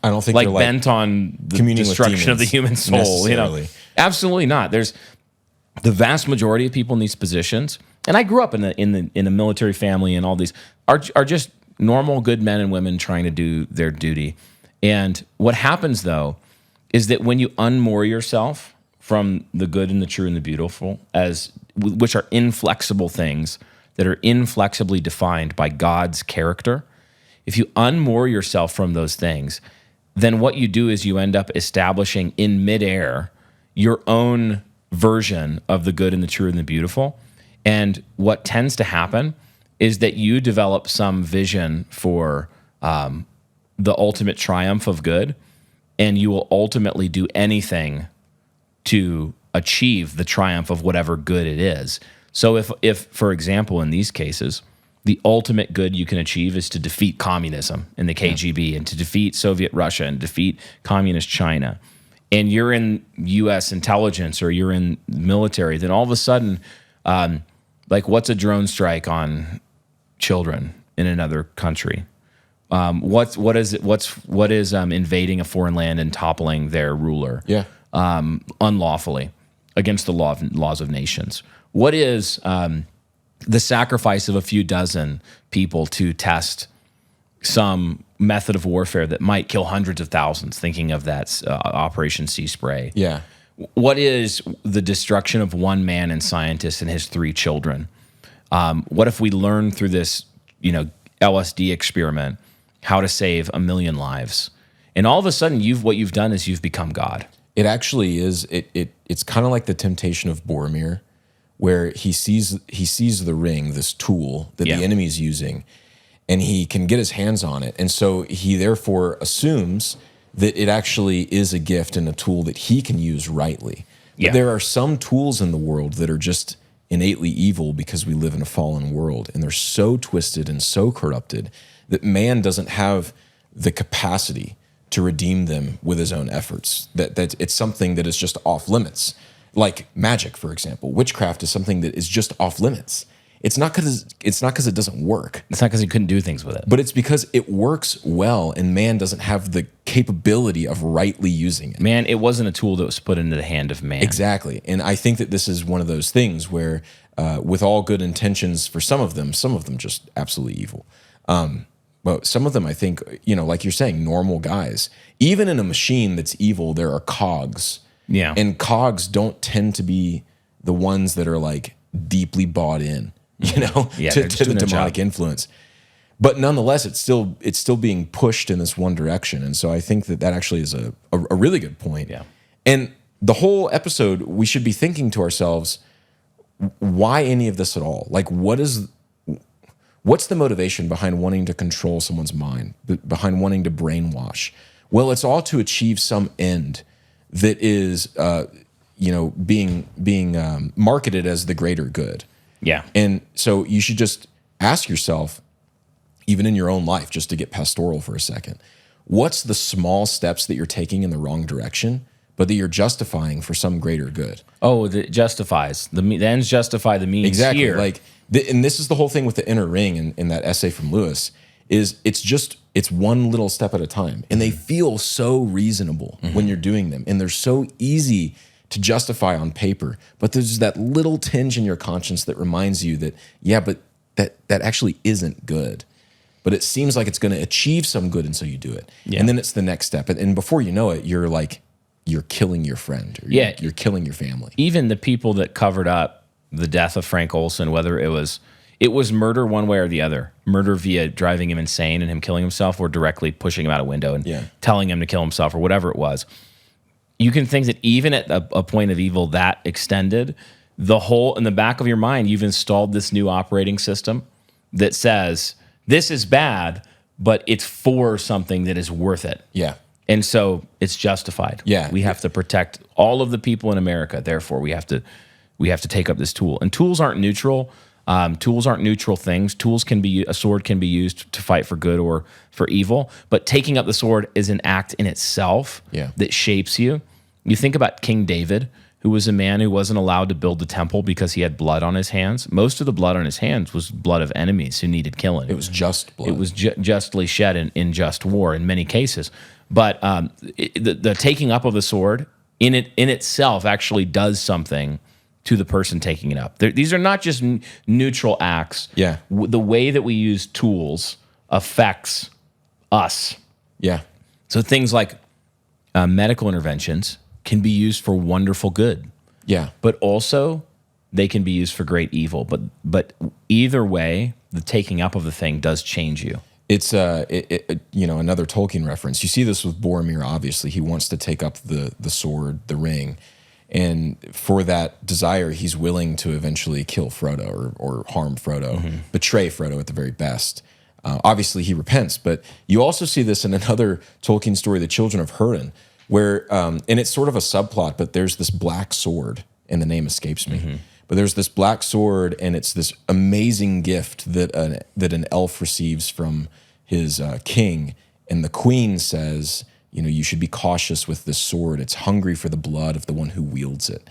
I don't think like they're bent on the destruction of the human soul. You know, absolutely not. There's the vast majority of people in these positions, and I grew up in a military family, and all these are just normal, good men and women trying to do their duty. And what happens though is that when you unmoor yourself from the good and the true and the beautiful, which are inflexible things that are inflexibly defined by God's character, if you unmoor yourself from those things, then what you do is you end up establishing in midair your own version of the good and the true and the beautiful. And what tends to happen is that you develop some vision for the ultimate triumph of good, and you will ultimately do anything to achieve the triumph of whatever good it is. So if for example, in these cases, the ultimate good you can achieve is to defeat communism and the KGB and to defeat Soviet Russia and defeat communist China, and you're in U.S. intelligence or you're in military, then all of a sudden, like what's a drone strike on children in another country? What is invading a foreign land and toppling their ruler? Yeah, unlawfully against the laws of nations. What is the sacrifice of a few dozen people to test some method of warfare that might kill hundreds of thousands, thinking of that Operation Sea Spray? Yeah. What is the destruction of one man and scientist and his 3 children? What if we learn through this, LSD experiment how to save 1 million lives? And all of a sudden, what you've done is you've become God. It actually is. It's kind of like the temptation of Boromir, where he sees the ring, this tool that the enemy's using, and he can get his hands on it. And so he therefore assumes that it actually is a gift and a tool that he can use rightly. But there are some tools in the world that are just innately evil because we live in a fallen world, and they're so twisted and so corrupted that man doesn't have the capacity to redeem them with his own efforts. That it's something that is just off limits. Like magic, for example. Witchcraft is something that is just off limits. It's not because it doesn't work. It's not because he couldn't do things with it. But it's because it works well, and man doesn't have the capability of rightly using it. Man, it wasn't a tool that was put into the hand of man. Exactly. And I think that this is one of those things where, with all good intentions for some of them just absolutely evil. But some of them, I think, like you're saying, normal guys. Even in a machine that's evil, there are cogs. Yeah. And cogs don't tend to be the ones that are like deeply bought in, to the demonic influence. But nonetheless, it's still being pushed in this one direction. And so I think that actually is a really good point. Yeah. And the whole episode, we should be thinking to ourselves, why any of this at all? Like, what's the motivation behind wanting to control someone's mind, behind wanting to brainwash? Well, it's all to achieve some end that is, being marketed as the greater good. Yeah. And so you should just ask yourself, even in your own life, just to get pastoral for a second, what's the small steps that you're taking in the wrong direction, but that you're justifying for some greater good? Oh, it justifies. The ends justify the means. Exactly. Here. And this is the whole thing with the inner ring in that essay from Lewis, is it's one little step at a time. And they feel so reasonable when you're doing them. And they're so easy to justify on paper. But there's that little tinge in your conscience that reminds you that, but that actually isn't good. But it seems like it's going to achieve some good, and so you do it. Yeah. And then it's the next step. And before you know it, you're killing your friend. Or you're killing your family. Even the people that covered up the death of Frank Olson, whether it was murder one way or the other, murder via driving him insane and him killing himself, or directly pushing him out a window and telling him to kill himself, or whatever it was. You can think that even at a point of evil that extended, in the back of your mind, you've installed this new operating system that says, this is bad, but it's for something that is worth it. Yeah. And so it's justified. Yeah. We have to protect all of the people in America. Therefore, we have to take up this tool. And tools aren't neutral. Tools aren't neutral things. A sword can be used to fight for good or for evil, but taking up the sword is an act in itself that shapes you. You think about King David, who was a man who wasn't allowed to build the temple because he had blood on his hands. Most of the blood on his hands was blood of enemies who needed killing. It was just blood. It was justly shed in just war in many cases. But the taking up of the sword in itself actually does something to the person taking it up. These are not just neutral acts. Yeah. The way that we use tools affects us. Yeah. So things like medical interventions can be used for wonderful good. Yeah. But also they can be used for great evil. But either way, the taking up of the thing does change you. It's another Tolkien reference. You see this with Boromir, obviously. He wants to take up the sword, the ring. And for that desire, he's willing to eventually kill Frodo or harm Frodo, betray Frodo at the very best. Obviously, he repents. But you also see this in another Tolkien story, The Children of Húrin, where, and it's sort of a subplot, but there's this black sword, and the name escapes me. But there's this black sword, and it's this amazing gift that an elf receives from his king. And the queen says, you should be cautious with this sword. It's hungry for the blood of the one who wields it.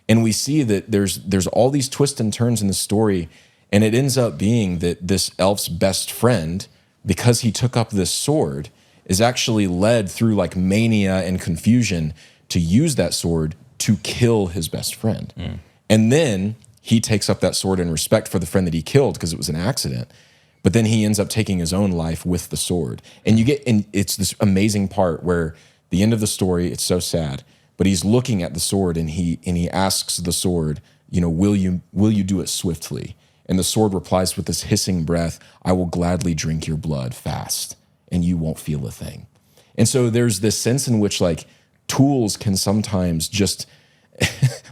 And we see that there's all these twists and turns in the story, and it ends up being that this elf's best friend, because he took up this sword, is actually led through like mania and confusion to use that sword to kill his best friend. And then he takes up that sword in respect for the friend that he killed because it was an accident. But then he ends up taking his own life with the sword. And it's this amazing part where the end of the story, it's so sad, but he's looking at the sword and he asks the sword, will you do it swiftly? And the sword replies with this hissing breath, I will gladly drink your blood fast, and you won't feel a thing. And so there's this sense in which like tools can sometimes just,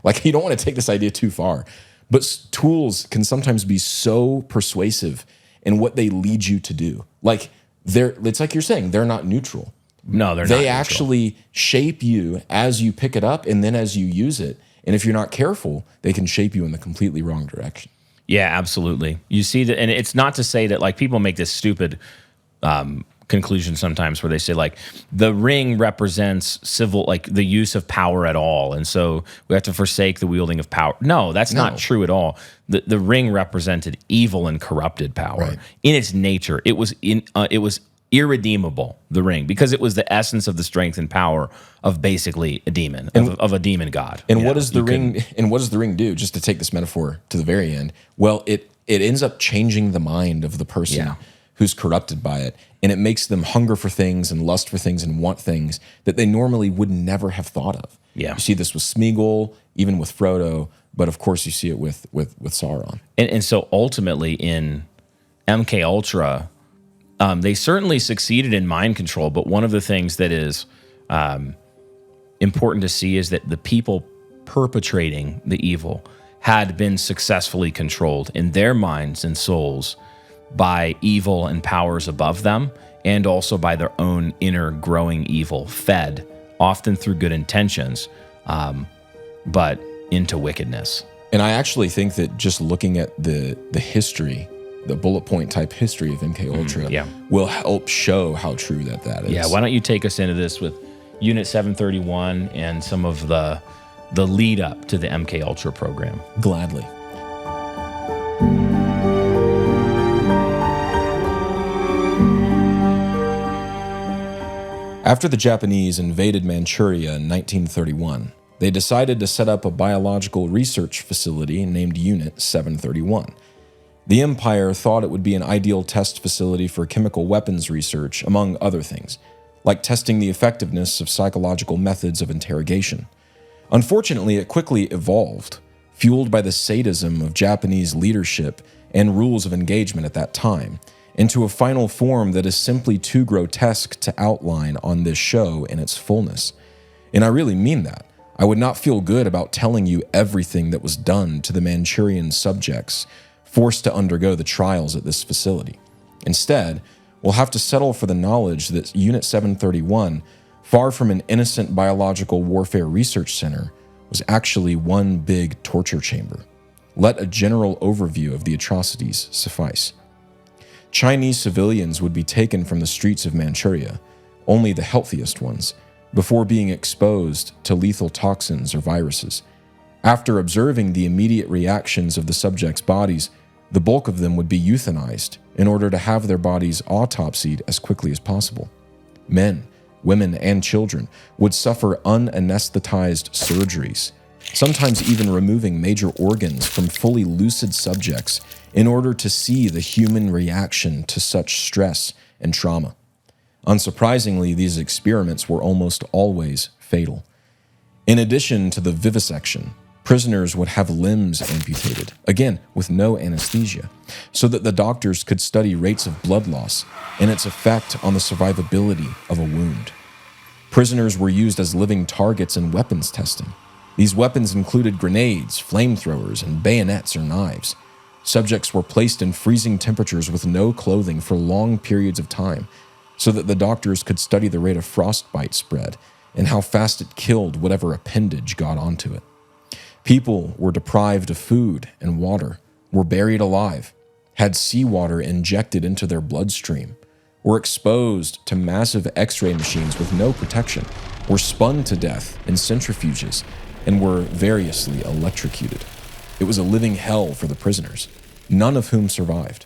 like you don't want to take this idea too far, but tools can sometimes be so persuasive in what they lead you to do. Like it's like you're saying, they're not neutral. No, they're not. They actually shape you as you pick it up and then as you use it. And if you're not careful, they can shape you in the completely wrong direction. Yeah, absolutely. You see that, and it's not to say that like people make this stupid conclusion sometimes where they say like the ring represents the use of power at all, and so we have to forsake the wielding of power. No, that's not true at all. The ring represented evil and corrupted power in its nature. It was irredeemable, the ring, because it was the essence of the strength and power of basically a demon, of a demon god. And what does the ring? And what does the ring do? Just to take this metaphor to the very end, well, it ends up changing the mind of the person who's corrupted by it, and it makes them hunger for things and lust for things and want things that they normally would never have thought of. Yeah, you see this with Smeagol, even with Frodo, but of course you see it with Sauron. And so ultimately in MK Ultra, they certainly succeeded in mind control, but one of the things that is important to see is that the people perpetrating the evil had been successfully controlled in their minds and souls by evil and powers above them, and also by their own inner growing evil, fed often through good intentions, but into wickedness. And I actually think that just looking at the history, the bullet point type history of MK Ultra will help show how true that is. Yeah, why don't you take us into this with Unit 731 and some of the lead up to the MK Ultra program? Gladly. After the Japanese invaded Manchuria in 1931, they decided to set up a biological research facility named Unit 731. The Empire thought it would be an ideal test facility for chemical weapons research, among other things, like testing the effectiveness of psychological methods of interrogation. Unfortunately, it quickly evolved, fueled by the sadism of Japanese leadership and rules of engagement at that time, into a final form that is simply too grotesque to outline on this show in its fullness. And I really mean that. I would not feel good about telling you everything that was done to the Manchurian subjects forced to undergo the trials at this facility. Instead, we'll have to settle for the knowledge that Unit 731, far from an innocent biological warfare research center, was actually one big torture chamber. let a general overview of the atrocities suffice. Chinese civilians would be taken from the streets of Manchuria, only the healthiest ones, before being exposed to lethal toxins or viruses. After observing the immediate reactions of the subjects' bodies, the bulk of them would be euthanized in order to have their bodies autopsied as quickly as possible. Men, women, and children would suffer unanesthetized surgeries, sometimes even removing major organs from fully lucid subjects in order to see the human reaction to such stress and trauma. Unsurprisingly, these experiments were almost always fatal. In addition to the vivisection, prisoners would have limbs amputated, again with no anesthesia, so that the doctors could study rates of blood loss and its effect on the survivability of a wound. Prisoners were used as living targets in weapons testing. These weapons included grenades, flamethrowers, and bayonets or knives. Subjects were placed in freezing temperatures with no clothing for long periods of time, so that the doctors could study the rate of frostbite spread and how fast it killed whatever appendage got onto it. People were deprived of food and water, were buried alive, had seawater injected into their bloodstream, were exposed to massive X-ray machines with no protection, were spun to death in centrifuges, and were variously electrocuted. It was a living hell for the prisoners, none of whom survived.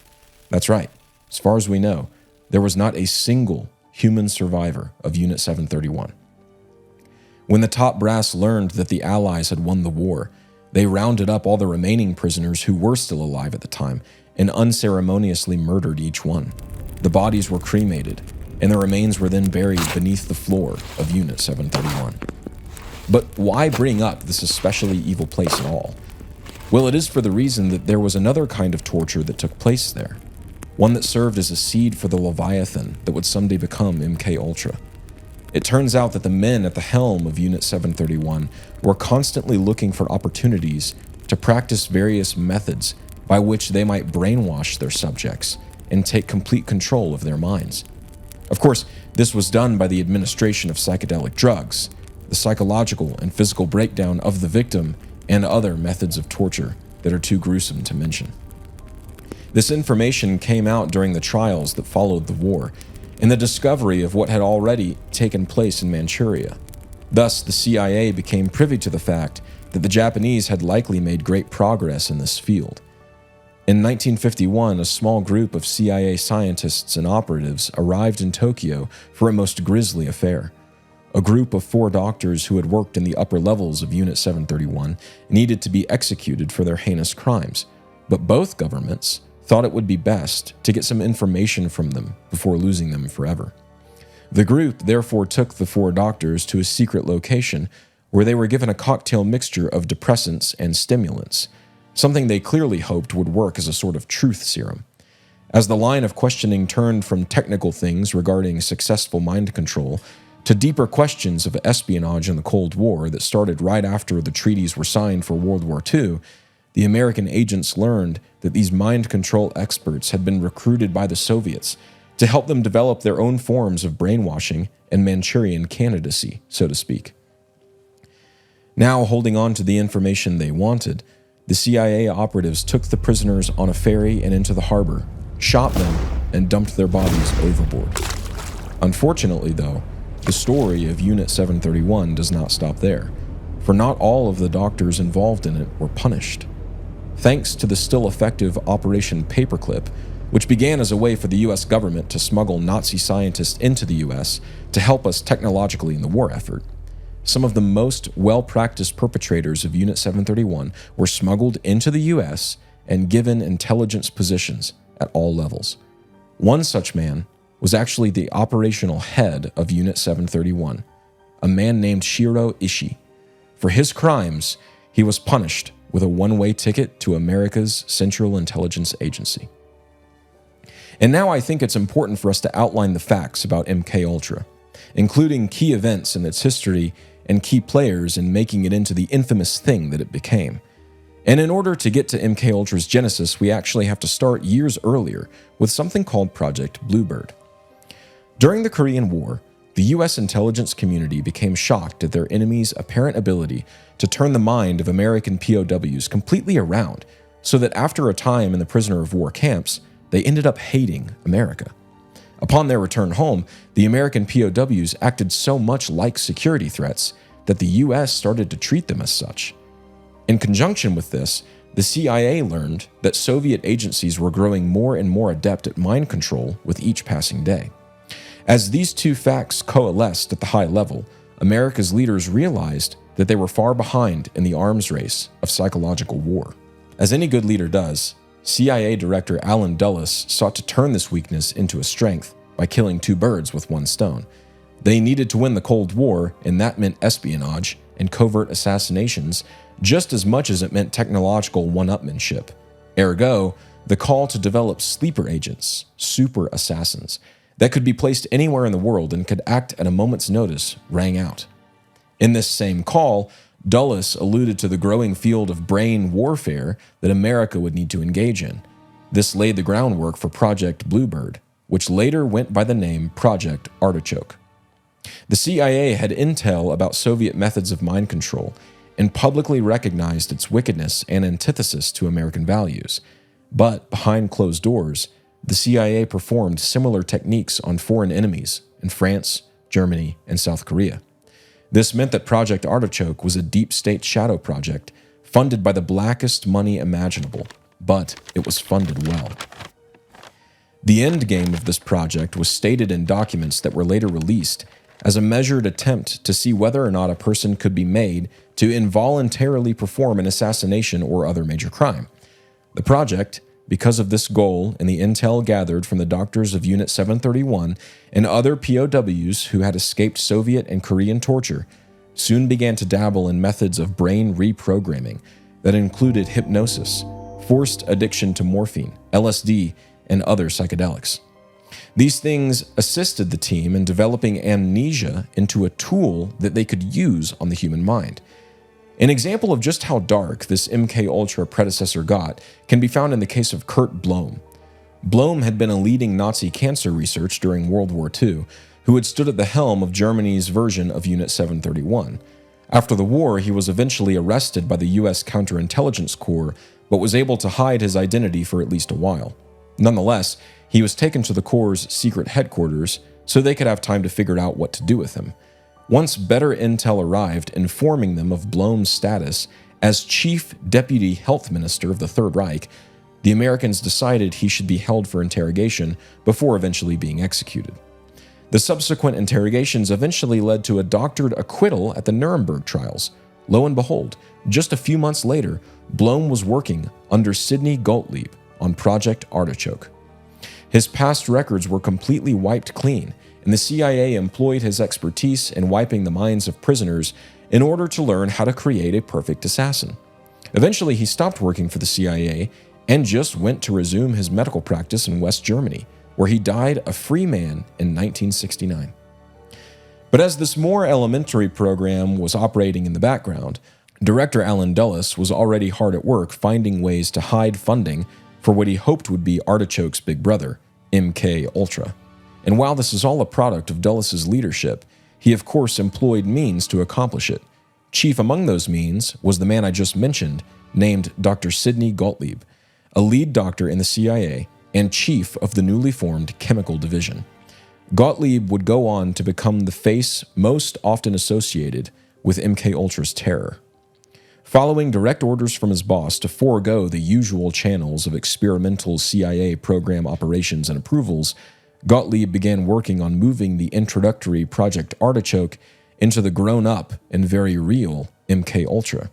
That's right, as far as we know, there was not a single human survivor of Unit 731. When the top brass learned that the Allies had won the war, they rounded up all the remaining prisoners who were still alive at the time and unceremoniously murdered each one. The bodies were cremated, and the remains were then buried beneath the floor of Unit 731. But why bring up this especially evil place at all? Well, it is for the reason that there was another kind of torture that took place there, one that served as a seed for the Leviathan that would someday become MK Ultra. It turns out that the men at the helm of Unit 731 were constantly looking for opportunities to practice various methods by which they might brainwash their subjects and take complete control of their minds. Of course, this was done by the administration of psychedelic drugs, the psychological and physical breakdown of the victim, and other methods of torture that are too gruesome to mention. This information came out during the trials that followed the war, and the discovery of what had already taken place in Manchuria. Thus, the CIA became privy to the fact that the Japanese had likely made great progress in this field. In 1951, a small group of CIA scientists and operatives arrived in Tokyo for a most grisly affair. A group of 4 doctors who had worked in the upper levels of Unit 731 needed to be executed for their heinous crimes, but both governments thought it would be best to get some information from them before losing them forever. The group therefore took the 4 doctors to a secret location where they were given a cocktail mixture of depressants and stimulants, something they clearly hoped would work as a sort of truth serum. As the line of questioning turned from technical things regarding successful mind control to deeper questions of espionage in the Cold War that started right after the treaties were signed for World War II, the American agents learned that these mind control experts had been recruited by the Soviets to help them develop their own forms of brainwashing and Manchurian candidacy, so to speak. Now, holding on to the information they wanted, the CIA operatives took the prisoners on a ferry and into the harbor, shot them, and dumped their bodies overboard. Unfortunately, though, the story of Unit 731 does not stop there, for not all of the doctors involved in it were punished. Thanks to the still effective Operation Paperclip, which began as a way for the US government to smuggle Nazi scientists into the US to help us technologically in the war effort, some of the most well-practiced perpetrators of Unit 731 were smuggled into the US and given intelligence positions at all levels. One such man was actually the operational head of Unit 731, a man named Shiro Ishii. For his crimes, he was punished with a one-way ticket to America's Central Intelligence Agency. And now I think it's important for us to outline the facts about MK Ultra, including key events in its history and key players in making it into the infamous thing that it became. And in order to get to MK Ultra's genesis, we actually have to start years earlier with something called Project Bluebird. During the Korean War, the US intelligence community became shocked at their enemy's apparent ability to turn the mind of American POWs completely around so that after a time in the prisoner of war camps, they ended up hating America. Upon their return home, the American POWs acted so much like security threats that the US started to treat them as such. In conjunction with this, the CIA learned that Soviet agencies were growing more and more adept at mind control with each passing day. As these two facts coalesced at the high level, America's leaders realized that they were far behind in the arms race of psychological war. As any good leader does, CIA Director Allen Dulles sought to turn this weakness into a strength by killing two birds with one stone. They needed to win the Cold War, and that meant espionage and covert assassinations just as much as it meant technological one-upmanship. Ergo, the call to develop sleeper agents, super assassins, that could be placed anywhere in the world and could act at a moment's notice rang out. In this same call, Dulles alluded to the growing field of brain warfare that America would need to engage in. This laid the groundwork for Project Bluebird, which later went by the name Project Artichoke. The CIA had intel about Soviet methods of mind control and publicly recognized its wickedness and antithesis to American values. But behind closed doors, the CIA performed similar techniques on foreign enemies in France, Germany, and South Korea. This meant that Project Artichoke was a deep state shadow project funded by the blackest money imaginable, but it was funded well. The end game of this project was stated in documents that were later released as a measured attempt to see whether or not a person could be made to involuntarily perform an assassination or other major crime. The project, because of this goal and the intel gathered from the doctors of Unit 731 and other POWs who had escaped Soviet and Korean torture, soon began to dabble in methods of brain reprogramming that included hypnosis, forced addiction to morphine, LSD, and other psychedelics. These things assisted the team in developing amnesia into a tool that they could use on the human mind. An example of just how dark this MK predecessor got can be found in the case of Kurt Blome. Blome had been a leading Nazi cancer research during World War II, who had stood at the helm of Germany's version of Unit 731. After the war, he was eventually arrested by the US Counterintelligence Corps, but was able to hide his identity for at least a while. Nonetheless, he was taken to the Corps' secret headquarters so they could have time to figure out what to do with him. Once better intel arrived informing them of Blome's status as Chief Deputy Health Minister of the Third Reich, the Americans decided he should be held for interrogation before eventually being executed. The subsequent interrogations eventually led to a doctored acquittal at the Nuremberg trials. Lo and behold, just a few months later, Blome was working under Sidney Gottlieb on Project Artichoke. His past records were completely wiped clean, and the CIA employed his expertise in wiping the minds of prisoners in order to learn how to create a perfect assassin. Eventually, he stopped working for the CIA and just went to resume his medical practice in West Germany, where he died a free man in 1969. But as this more elementary program was operating in the background, Director Allen Dulles was already hard at work finding ways to hide funding for what he hoped would be Artichoke's big brother, MK Ultra. And while this is all a product of Dulles' leadership, he of course employed means to accomplish it. Chief among those means was the man I just mentioned, named Dr. Sidney Gottlieb, a lead doctor in the CIA and chief of the newly formed Chemical Division. Gottlieb would go on to become the face most often associated with MK Ultra's terror. Following direct orders from his boss to forego the usual channels of experimental CIA program operations and approvals, Gottlieb began working on moving the introductory Project Artichoke into the grown-up and very real MK Ultra,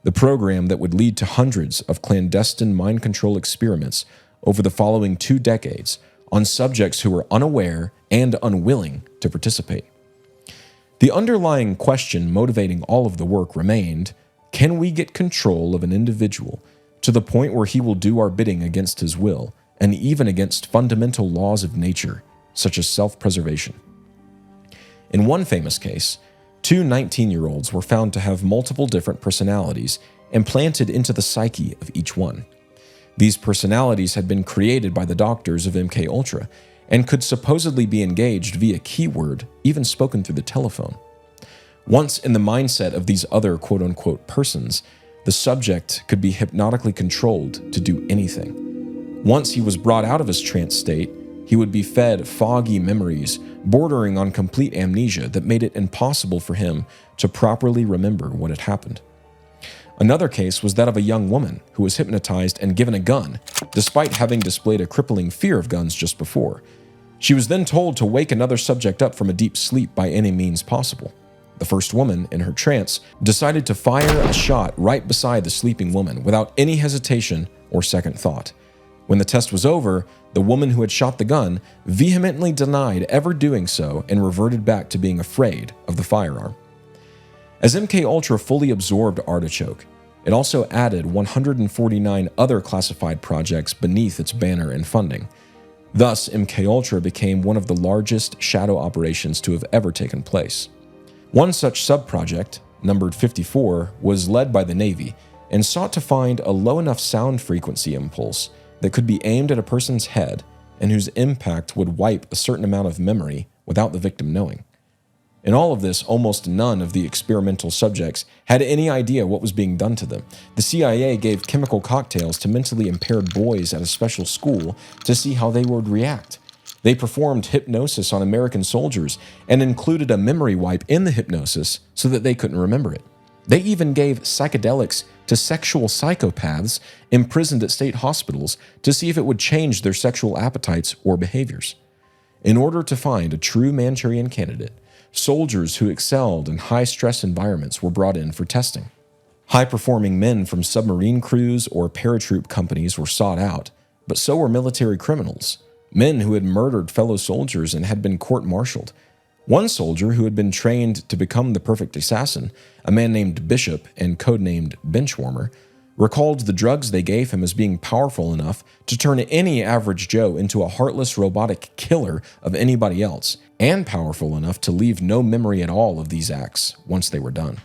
the program that would lead to hundreds of clandestine mind control experiments over the following 2 decades on subjects who were unaware and unwilling to participate. The underlying question motivating all of the work remained, can we get control of an individual to the point where he will do our bidding against his will, and even against fundamental laws of nature, such as self-preservation? In one famous case, 2 19-year-olds were found to have multiple different personalities implanted into the psyche of each one. These personalities had been created by the doctors of MK Ultra and could supposedly be engaged via keyword, even spoken through the telephone. Once in the mindset of these other quote-unquote persons, the subject could be hypnotically controlled to do anything. Once he was brought out of his trance state, he would be fed foggy memories bordering on complete amnesia that made it impossible for him to properly remember what had happened. Another case was that of a young woman who was hypnotized and given a gun, despite having displayed a crippling fear of guns just before. She was then told to wake another subject up from a deep sleep by any means possible. The first woman, in her trance, decided to fire a shot right beside the sleeping woman without any hesitation or second thought. When the test was over, the woman who had shot the gun vehemently denied ever doing so and reverted back to being afraid of the firearm. As MKUltra fully absorbed Artichoke, it also added 149 other classified projects beneath its banner and funding. Thus, MKUltra became one of the largest shadow operations to have ever taken place. One such sub-project, numbered 54, was led by the Navy and sought to find a low enough sound frequency impulse that could be aimed at a person's head and whose impact would wipe a certain amount of memory without the victim knowing. In all of this, almost none of the experimental subjects had any idea what was being done to them. The CIA gave chemical cocktails to mentally impaired boys at a special school to see how they would react. They performed hypnosis on American soldiers and included a memory wipe in the hypnosis so that they couldn't remember it. They even gave psychedelics to sexual psychopaths imprisoned at state hospitals to see if it would change their sexual appetites or behaviors. In order to find a true Manchurian candidate, soldiers who excelled in high-stress environments were brought in for testing. High-performing men from submarine crews or paratroop companies were sought out, but so were military criminals, men who had murdered fellow soldiers and had been court-martialed. One soldier who had been trained to become the perfect assassin, a man named Bishop and codenamed Benchwarmer, recalled the drugs they gave him as being powerful enough to turn any average Joe into a heartless robotic killer of anybody else, and powerful enough to leave no memory at all of these acts once they were done.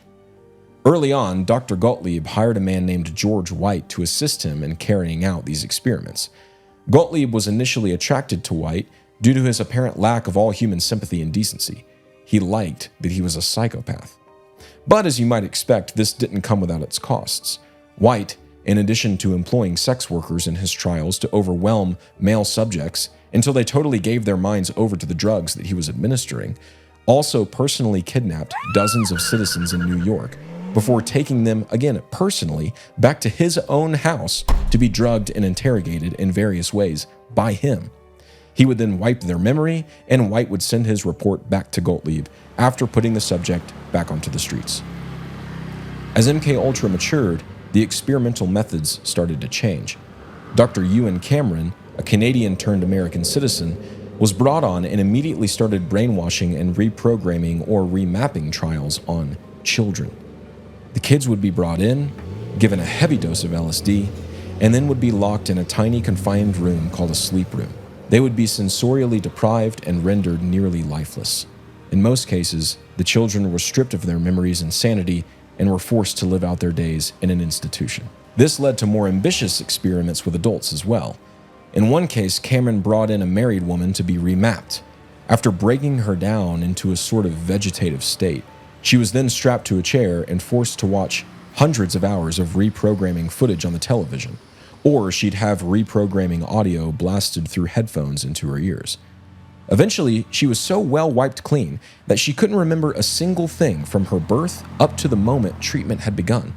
Early on, Dr. Gottlieb hired a man named George White to assist him in carrying out these experiments. Gottlieb was initially attracted to White due to his apparent lack of all human sympathy and decency. He liked that he was a psychopath. But as you might expect, this didn't come without its costs. White, in addition to employing sex workers in his trials to overwhelm male subjects until they totally gave their minds over to the drugs that he was administering, also personally kidnapped dozens of citizens in New York before taking them, again personally, back to his own house to be drugged and interrogated in various ways by him. He would then wipe their memory, and White would send his report back to Gottlieb after putting the subject back onto the streets. As MKUltra matured, the experimental methods started to change. Dr. Ewan Cameron, a Canadian-turned-American citizen, was brought on and immediately started brainwashing and reprogramming or remapping trials on children. The kids would be brought in, given a heavy dose of LSD, and then would be locked in a tiny confined room called a sleep room. They would be sensorially deprived and rendered nearly lifeless. In most cases, the children were stripped of their memories and sanity and were forced to live out their days in an institution. This led to more ambitious experiments with adults as well. In one case, Cameron brought in a married woman to be remapped. After breaking her down into a sort of vegetative state, she was then strapped to a chair and forced to watch hundreds of hours of reprogramming footage on the television, or she'd have reprogramming audio blasted through headphones into her ears. Eventually, she was so well wiped clean that she couldn't remember a single thing from her birth up to the moment treatment had begun.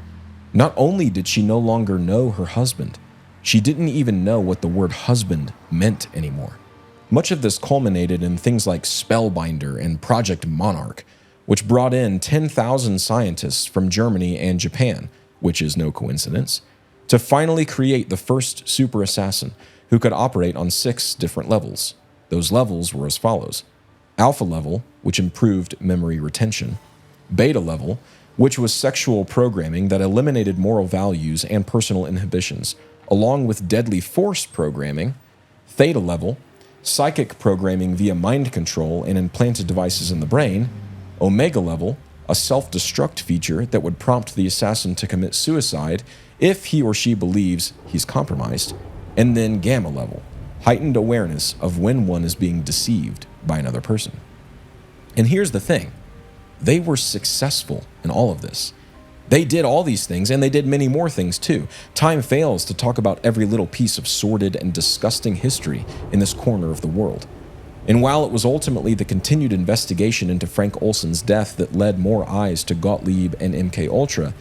Not only did she no longer know her husband, she didn't even know what the word husband meant anymore. Much of this culminated in things like Spellbinder and Project Monarch, which brought in 10,000 scientists from Germany and Japan, which is no coincidence, to finally create the first super assassin who could operate on 6 different levels. Those levels were as follows: Alpha level, which improved memory retention; Beta level, which was sexual programming that eliminated moral values and personal inhibitions, along with deadly force programming; Theta level, psychic programming via mind control and implanted devices in the brain; Omega level, a self-destruct feature that would prompt the assassin to commit suicide if he or she believes he's compromised; and then Gamma level, heightened awareness of when one is being deceived by another person. And here's the thing, they were successful in all of this. They did all these things, and they did many more things too. Time fails to talk about every little piece of sordid and disgusting history in this corner of the world. And while it was ultimately the continued investigation into Frank Olson's death that led more eyes to Gottlieb and MKUltra,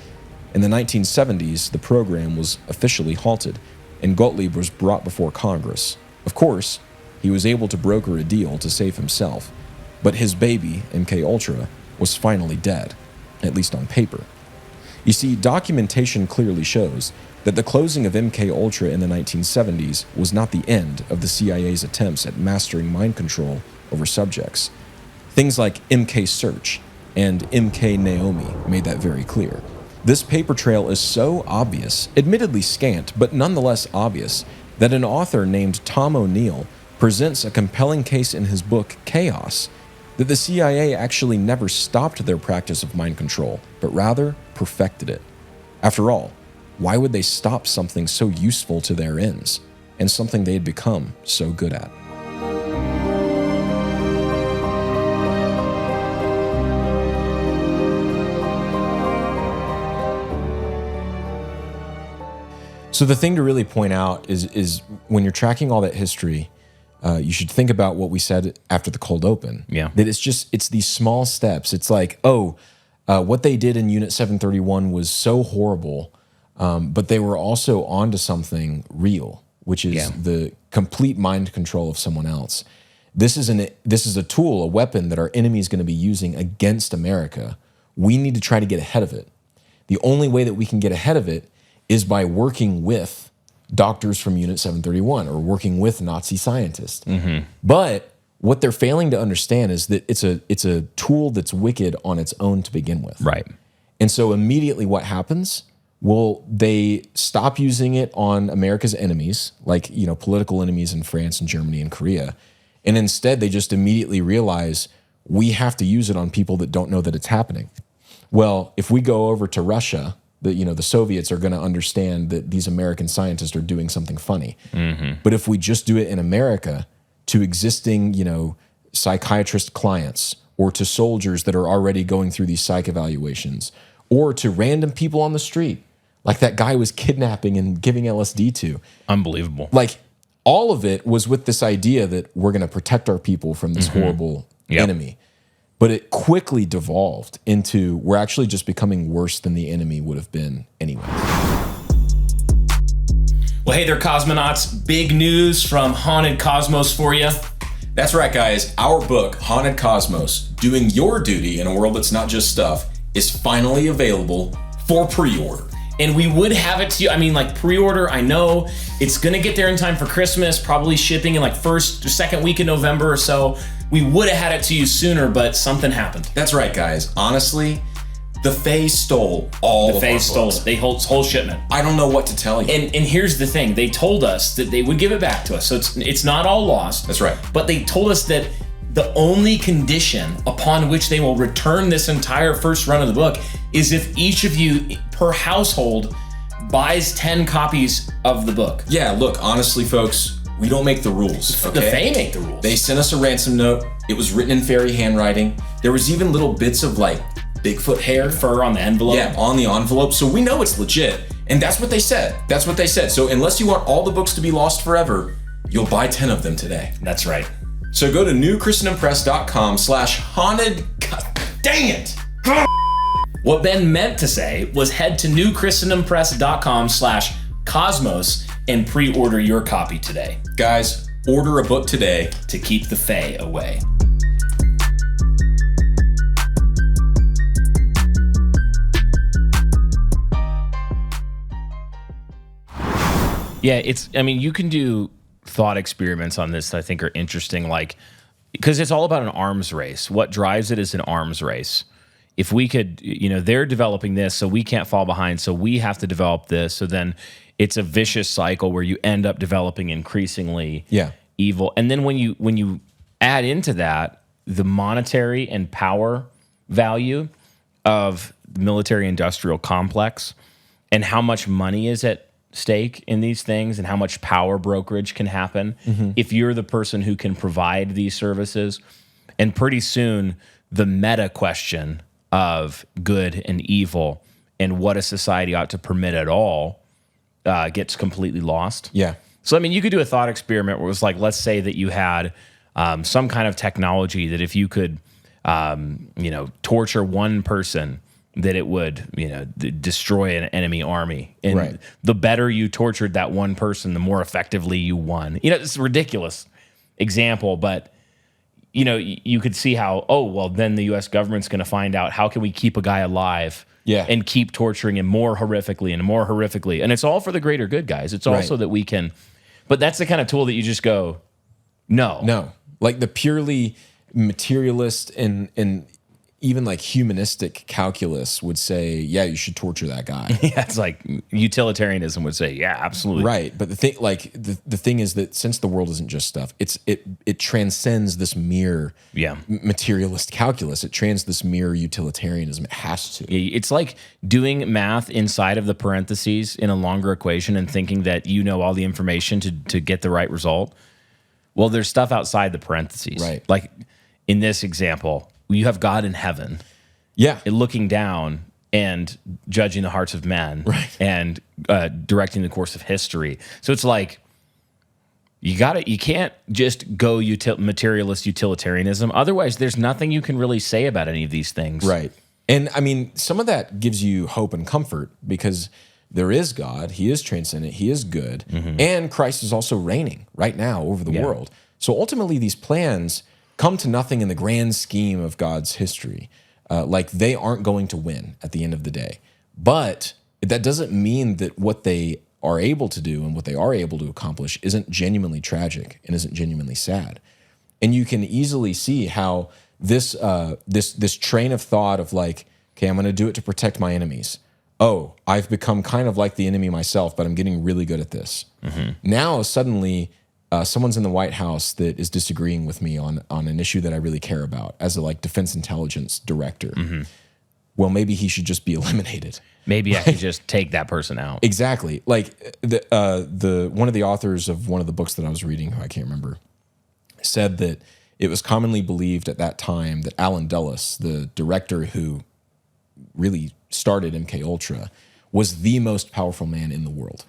in the 1970s, the program was officially halted, and Gottlieb was brought before Congress. Of course, he was able to broker a deal to save himself, but his baby, MKUltra, was finally dead, at least on paper. You see, documentation clearly shows that the closing of MKUltra in the 1970s was not the end of the CIA's attempts at mastering mind control over subjects. Things like MK Search and MK Naomi made that very clear. This paper trail is so obvious, admittedly scant, but nonetheless obvious, that an author named Tom O'Neill presents a compelling case in his book Chaos that the CIA actually never stopped their practice of mind control, but rather perfected it. After all, why would they stop something so useful to their ends, and something they had become so good at? So the thing to really point out is when you're tracking all that history, you should think about what we said after the cold open. Yeah. That it's these small steps. It's like, what they did in Unit 731 was so horrible, but they were also onto something real, which is the complete mind control of someone else. This is a tool, a weapon that our enemy is going to be using against America. We need to try to get ahead of it. The only way that we can get ahead of it is by working with doctors from Unit 731 or working with Nazi scientists. Mm-hmm. But what they're failing to understand is that it's a tool that's wicked on its own to begin with. Right. And so immediately what happens? Well, they stop using it on America's enemies, like, political enemies in France and Germany and Korea. And instead they just immediately realize we have to use it on people that don't know that it's happening. Well, if we go over to Russia, the Soviets are going to understand that these American scientists are doing something funny. Mm-hmm. But if we just do it in America to existing, psychiatrist clients or to soldiers that are already going through these psych evaluations or to random people on the street, like that guy was kidnapping and giving LSD to. Unbelievable. Like all of it was with this idea that we're going to protect our people from this horrible enemy. But it quickly devolved into we're actually just becoming worse than the enemy would have been anyway. Well, hey there, cosmonauts. Big news from Haunted Cosmos for you. That's right, guys. Our book, Haunted Cosmos, Doing Your Duty in a World That's Not Just Stuff, is finally available for pre-order. And we would have it to you. Pre-order, I know it's going to get there in time for Christmas, probably shipping in first or second week in November or so. We would have had it to you sooner, but something happened. That's right, guys. Honestly, the Fae stole all of our books. Stole it. They whole shipment. I don't know what to tell you. And here's the thing. They told us that they would give it back to us. So it's not all lost. That's right. But they told us that the only condition upon which they will return this entire first run of the book is if each of you per household buys 10 copies of the book. Yeah, look, honestly, folks, we don't make the rules. Okay? The Fae make the rules. They sent us a ransom note. It was written in fairy handwriting. There was even little bits of Bigfoot hair. Fur on the envelope. Yeah, on the envelope. So we know it's legit. And that's what they said. So unless you want all the books to be lost forever, you'll buy 10 of them today. That's right. So go to newchristendompress.com/haunted. God dang it. What Ben meant to say was head to newchristendompress.com/cosmos and pre-order your copy today. Guys, order a book today to keep the Fae away. Yeah, you can do thought experiments on this that I think are interesting, because it's all about an arms race. What drives it is an arms race. If we could, they're developing this, so we can't fall behind, so we have to develop this. So then it's a vicious cycle where you end up developing increasingly evil. And then when you add into that the monetary and power value of the military-industrial complex and how much money is at stake in these things and how much power brokerage can happen if you're the person who can provide these services. And pretty soon, the meta question of good and evil and what a society ought to permit at all gets completely lost. Yeah. So, I mean, you could do a thought experiment where it was like, let's say that you had some kind of technology that if you could, torture one person, that it would, destroy an enemy army. And the better you tortured that one person, the more effectively you won. It's a ridiculous example, but, you could see how, then the U.S. government's going to find out how can we keep a guy alive and keep torturing him more horrifically and more horrifically. And it's all for the greater good, guys. It's also that we can, but that's the kind of tool that you just go, no. No. Like the purely materialist and even like humanistic calculus would say, yeah, you should torture that guy. Yeah, it's like utilitarianism would say, yeah, absolutely. Right. But the thing is that since the world isn't just stuff, it transcends this mere materialist calculus. It transcends this mere utilitarianism. It has to. It's like doing math inside of the parentheses in a longer equation and thinking that you know all the information to get the right result. Well, there's stuff outside the parentheses. Right. Like in this example, you have God in heaven, looking down and judging the hearts of men, and directing the course of history. So it's like you can't just go materialist utilitarianism. Otherwise, there's nothing you can really say about any of these things. Right. And I mean, some of that gives you hope and comfort because there is God, He is transcendent, He is good, and Christ is also reigning right now over the world. So ultimately, these plans come to nothing in the grand scheme of God's history. Like they aren't going to win at the end of the day. But that doesn't mean that what they are able to do and what they are able to accomplish isn't genuinely tragic and isn't genuinely sad. And you can easily see how this train of thought of like, okay, I'm going to do it to protect my enemies. Oh, I've become kind of like the enemy myself, but I'm getting really good at this. Now suddenly someone's in the White House that is disagreeing with me on an issue that I really care about as a like defense intelligence director. Well, maybe he should just be eliminated. Maybe I could just take that person out. Exactly. Like the one of the authors of one of the books that I was reading, who I can't remember, said that it was commonly believed at that time that Alan Dulles, the director who really started MK Ultra, was the most powerful man in the world.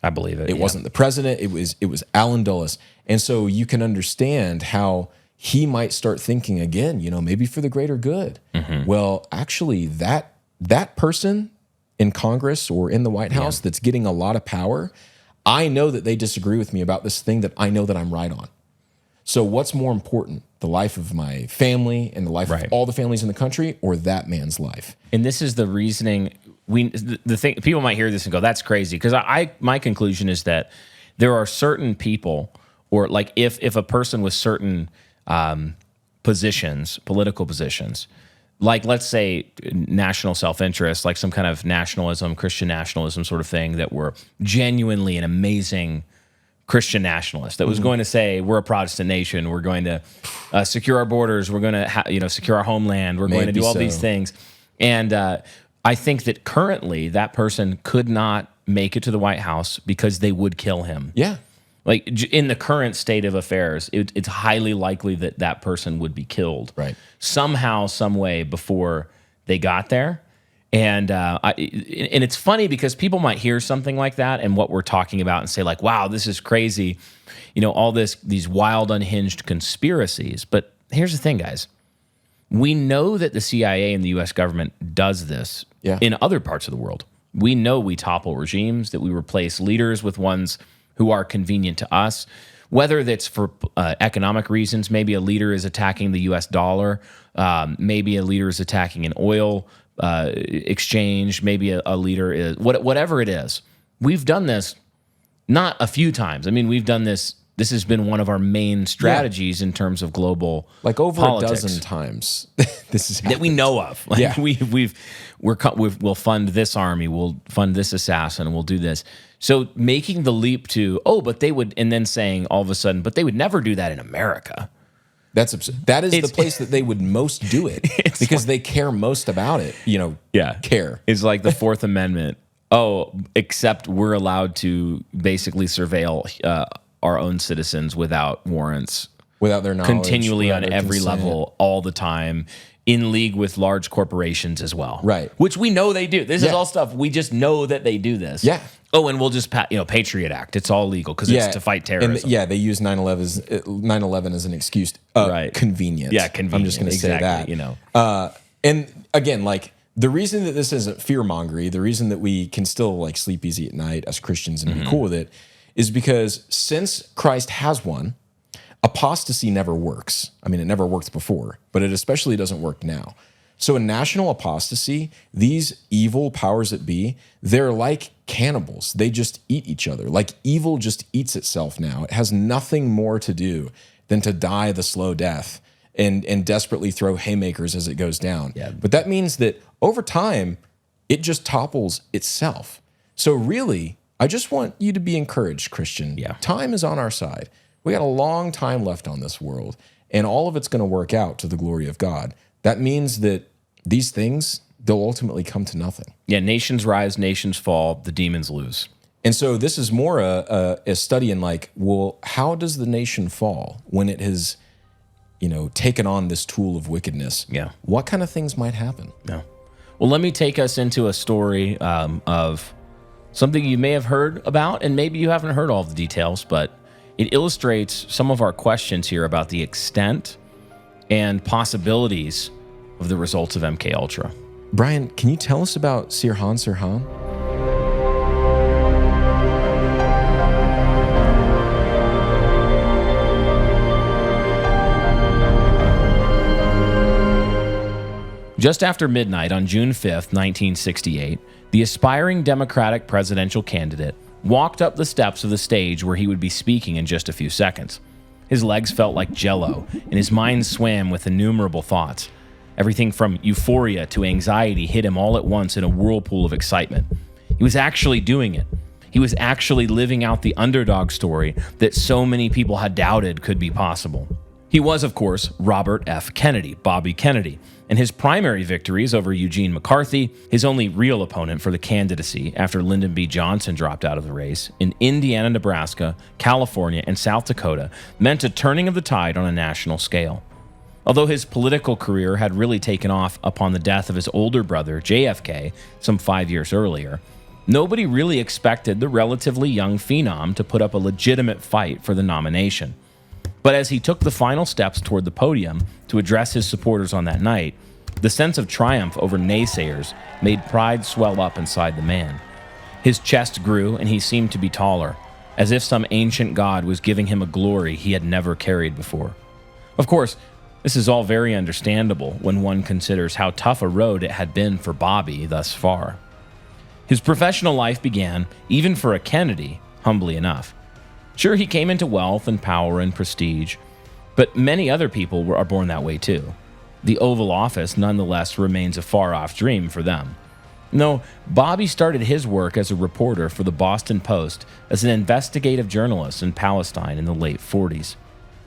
I believe it. It wasn't the president. It was Alan Dulles. And so you can understand how he might start thinking again, maybe for the greater good. Well, actually, that person in Congress or in the White House that's getting a lot of power, I know that they disagree with me about this thing that I know that I'm right on. So what's more important, the life of my family and the life of all the families in the country, or that man's life? And this is the reasoning. The thing, people might hear this and go, "That's crazy," because my conclusion is that there are certain people, or like if a person with certain positions, political positions, like let's say national self-interest, like some kind of nationalism, Christian nationalism sort of thing, that were genuinely an amazing Christian nationalist that was going to say, we're a Protestant nation, we're going to secure our borders, we're going to secure our homeland, we're going to do all these things. And I think that currently that person could not make it to the White House because they would kill him. Yeah. Like in the current state of affairs, it's highly likely that that person would be killed somehow, some way before they got there. And it's funny because people might hear something like that and what we're talking about and say like, wow, this is crazy. All these wild, unhinged conspiracies. But here's the thing, guys. We know that the CIA and the U.S. government does this in other parts of the world. We know we topple regimes, that we replace leaders with ones who are convenient to us, whether that's for economic reasons. Maybe a leader is attacking the U.S. dollar. Maybe a leader is attacking an oil exchange. Maybe a leader is whatever it is. We've done this not a few times. I mean, we've done this. This has been one of our main strategies in terms of global like over politics. a dozen times. This is that we know of. Like we'll fund this army, we'll fund this assassin, we'll do this. So making the leap to but they would, and then saying all of a sudden, but they would never do that in America. That's absurd. That is the place that they would most do it because they care most about it. Care. It's like the Fourth Amendment. Except we're allowed to basically surveil our own citizens without warrants. without their knowledge, continually without on their every consent. level, all the time, in league with large corporations as well. Right. Which we know they do. This is Yeah. all stuff we just know that they do this. Yeah. Oh, and we'll just Patriot Act. It's all legal because it's to fight terrorism. And they use 9/11 as an excuse. Right. Convenient. Yeah, convenient. I'm just going to say that. And again, like the reason that this isn't fear-mongery, the reason that we can still like sleep easy at night as Christians and be cool with it is because since Christ has won, apostasy never works. I mean, it never worked before, but it especially doesn't work now. So in national apostasy, these evil powers that be, they're like cannibals. They just eat each other. Like evil just eats itself now. It has nothing more to do than to die the slow death and desperately throw haymakers as it goes down. Yeah. But that means that over time, it just topples itself. So really, I just want you to be encouraged, Christian. Yeah. Time is on our side. We got a long time left on this world, and all of it's going to work out to the glory of God. That means that these things, they'll ultimately come to nothing. Yeah, nations rise, nations fall, the demons lose. And so this is more a study in like, well, how does the nation fall when it has, taken on this tool of wickedness? Yeah. What kind of things might happen? Yeah. Well, let me take us into a story of something you may have heard about, and maybe you haven't heard all of the details, but it illustrates some of our questions here about the extent and possibilities of the results of MK Ultra. Brian, can you tell us about Sirhan Sirhan? Just after midnight on June 5th, 1968, the aspiring Democratic presidential candidate walked up the steps of the stage where he would be speaking in just a few seconds. His legs felt like jello, and his mind swam with innumerable thoughts. Everything from euphoria to anxiety hit him all at once in a whirlpool of excitement. He was actually doing it. He was actually living out the underdog story that so many people had doubted could be possible. He was, of course, Robert F. Kennedy, Bobby Kennedy, and his primary victories over Eugene McCarthy, his only real opponent for the candidacy after Lyndon B. Johnson dropped out of the race, in Indiana, Nebraska, California, and South Dakota, meant a turning of the tide on a national scale. Although his political career had really taken off upon the death of his older brother, JFK, some 5 years earlier, nobody really expected the relatively young phenom to put up a legitimate fight for the nomination. But as he took the final steps toward the podium to address his supporters on that night, the sense of triumph over naysayers made pride swell up inside the man. His chest grew and he seemed to be taller, as if some ancient god was giving him a glory he had never carried before. Of course, this is all very understandable when one considers how tough a road it had been for Bobby thus far. His professional life began, even for a Kennedy, humbly enough. Sure, he came into wealth and power and prestige, but many other people are born that way too. The Oval Office, nonetheless, remains a far-off dream for them. No, Bobby started his work as a reporter for the Boston Post as an investigative journalist in Palestine in the late 40s.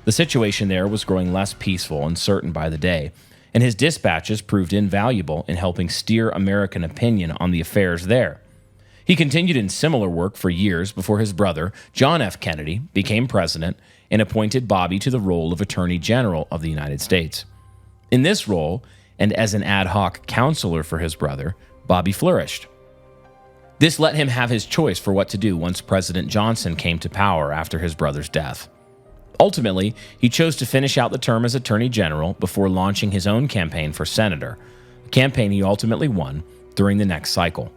The situation there was growing less peaceful and certain by the day, and his dispatches proved invaluable in helping steer American opinion on the affairs there. He continued in similar work for years before his brother, John F. Kennedy, became president and appointed Bobby to the role of Attorney General of the United States. In this role, and as an ad hoc counselor for his brother, Bobby flourished. This let him have his choice for what to do once President Johnson came to power after his brother's death. Ultimately, he chose to finish out the term as Attorney General before launching his own campaign for senator, a campaign he ultimately won during the next cycle.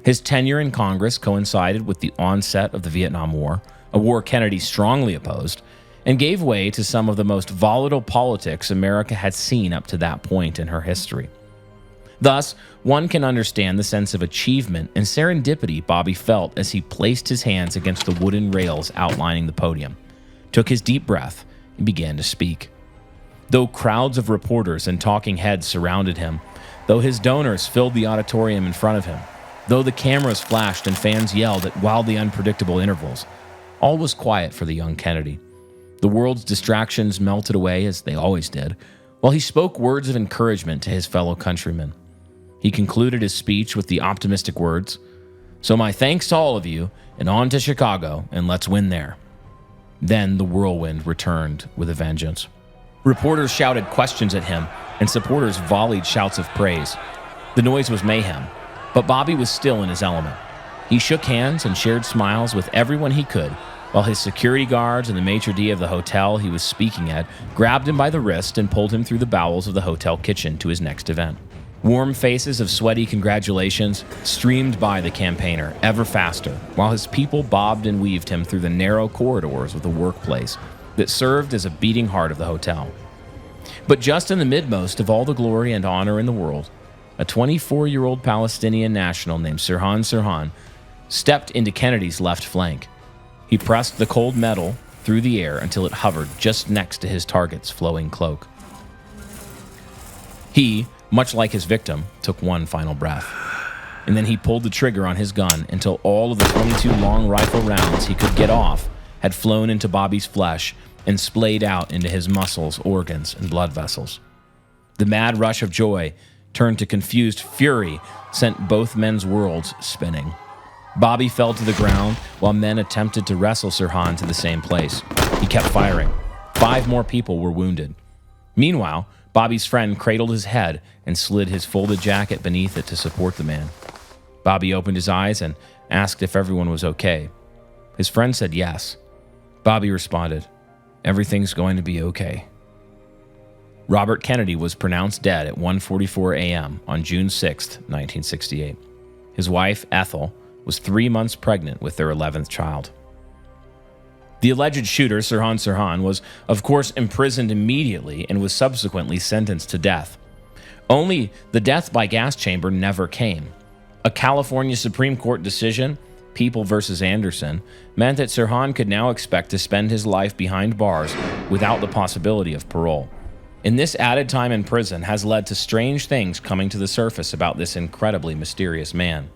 His tenure in Congress coincided with the onset of the Vietnam War, a war Kennedy strongly opposed, and gave way to some of the most volatile politics America had seen up to that point in her history. Thus, one can understand the sense of achievement and serendipity Bobby felt as he placed his hands against the wooden rails outlining the podium, took his deep breath, and began to speak. Though crowds of reporters and talking heads surrounded him, though his donors filled the auditorium in front of him, though the cameras flashed and fans yelled at wildly unpredictable intervals, all was quiet for the young Kennedy. The world's distractions melted away, as they always did, while he spoke words of encouragement to his fellow countrymen. He concluded his speech with the optimistic words, "So my thanks to all of you, and on to Chicago, and let's win there." Then the whirlwind returned with a vengeance. Reporters shouted questions at him, and supporters volleyed shouts of praise. The noise was mayhem, but Bobby was still in his element. He shook hands and shared smiles with everyone he could, while his security guards and the maitre d' of the hotel he was speaking at grabbed him by the wrist and pulled him through the bowels of the hotel kitchen to his next event. Warm faces of sweaty congratulations streamed by the campaigner ever faster, while his people bobbed and weaved him through the narrow corridors of the workplace that served as a beating heart of the hotel. But just in the midmost of all the glory and honor in the world, a 24-year-old Palestinian national named Sirhan Sirhan stepped into Kennedy's left flank. He pressed the cold metal through the air until it hovered just next to his target's flowing cloak. He, much like his victim, took one final breath. And then he pulled the trigger on his gun until all of the 22 long rifle rounds he could get off had flown into Bobby's flesh and splayed out into his muscles, organs, and blood vessels. The mad rush of joy turned to confused fury sent both men's worlds spinning. Bobby fell to the ground while men attempted to wrestle Sirhan to the same place. He kept firing. 5 more people were wounded. Meanwhile, Bobby's friend cradled his head and slid his folded jacket beneath it to support the man. Bobby opened his eyes and asked if everyone was okay. His friend said yes. Bobby responded, "Everything's going to be okay." Robert Kennedy was pronounced dead at 1:44 a.m. on June 6, 1968. His wife, Ethel, was 3 months pregnant with their 11th child. The alleged shooter, Sirhan Sirhan, was, of course, imprisoned immediately and was subsequently sentenced to death. Only the death by gas chamber never came. A California Supreme Court decision, People v. Anderson, meant that Sirhan could now expect to spend his life behind bars without the possibility of parole. And this added time in prison has led to strange things coming to the surface about this incredibly mysterious man.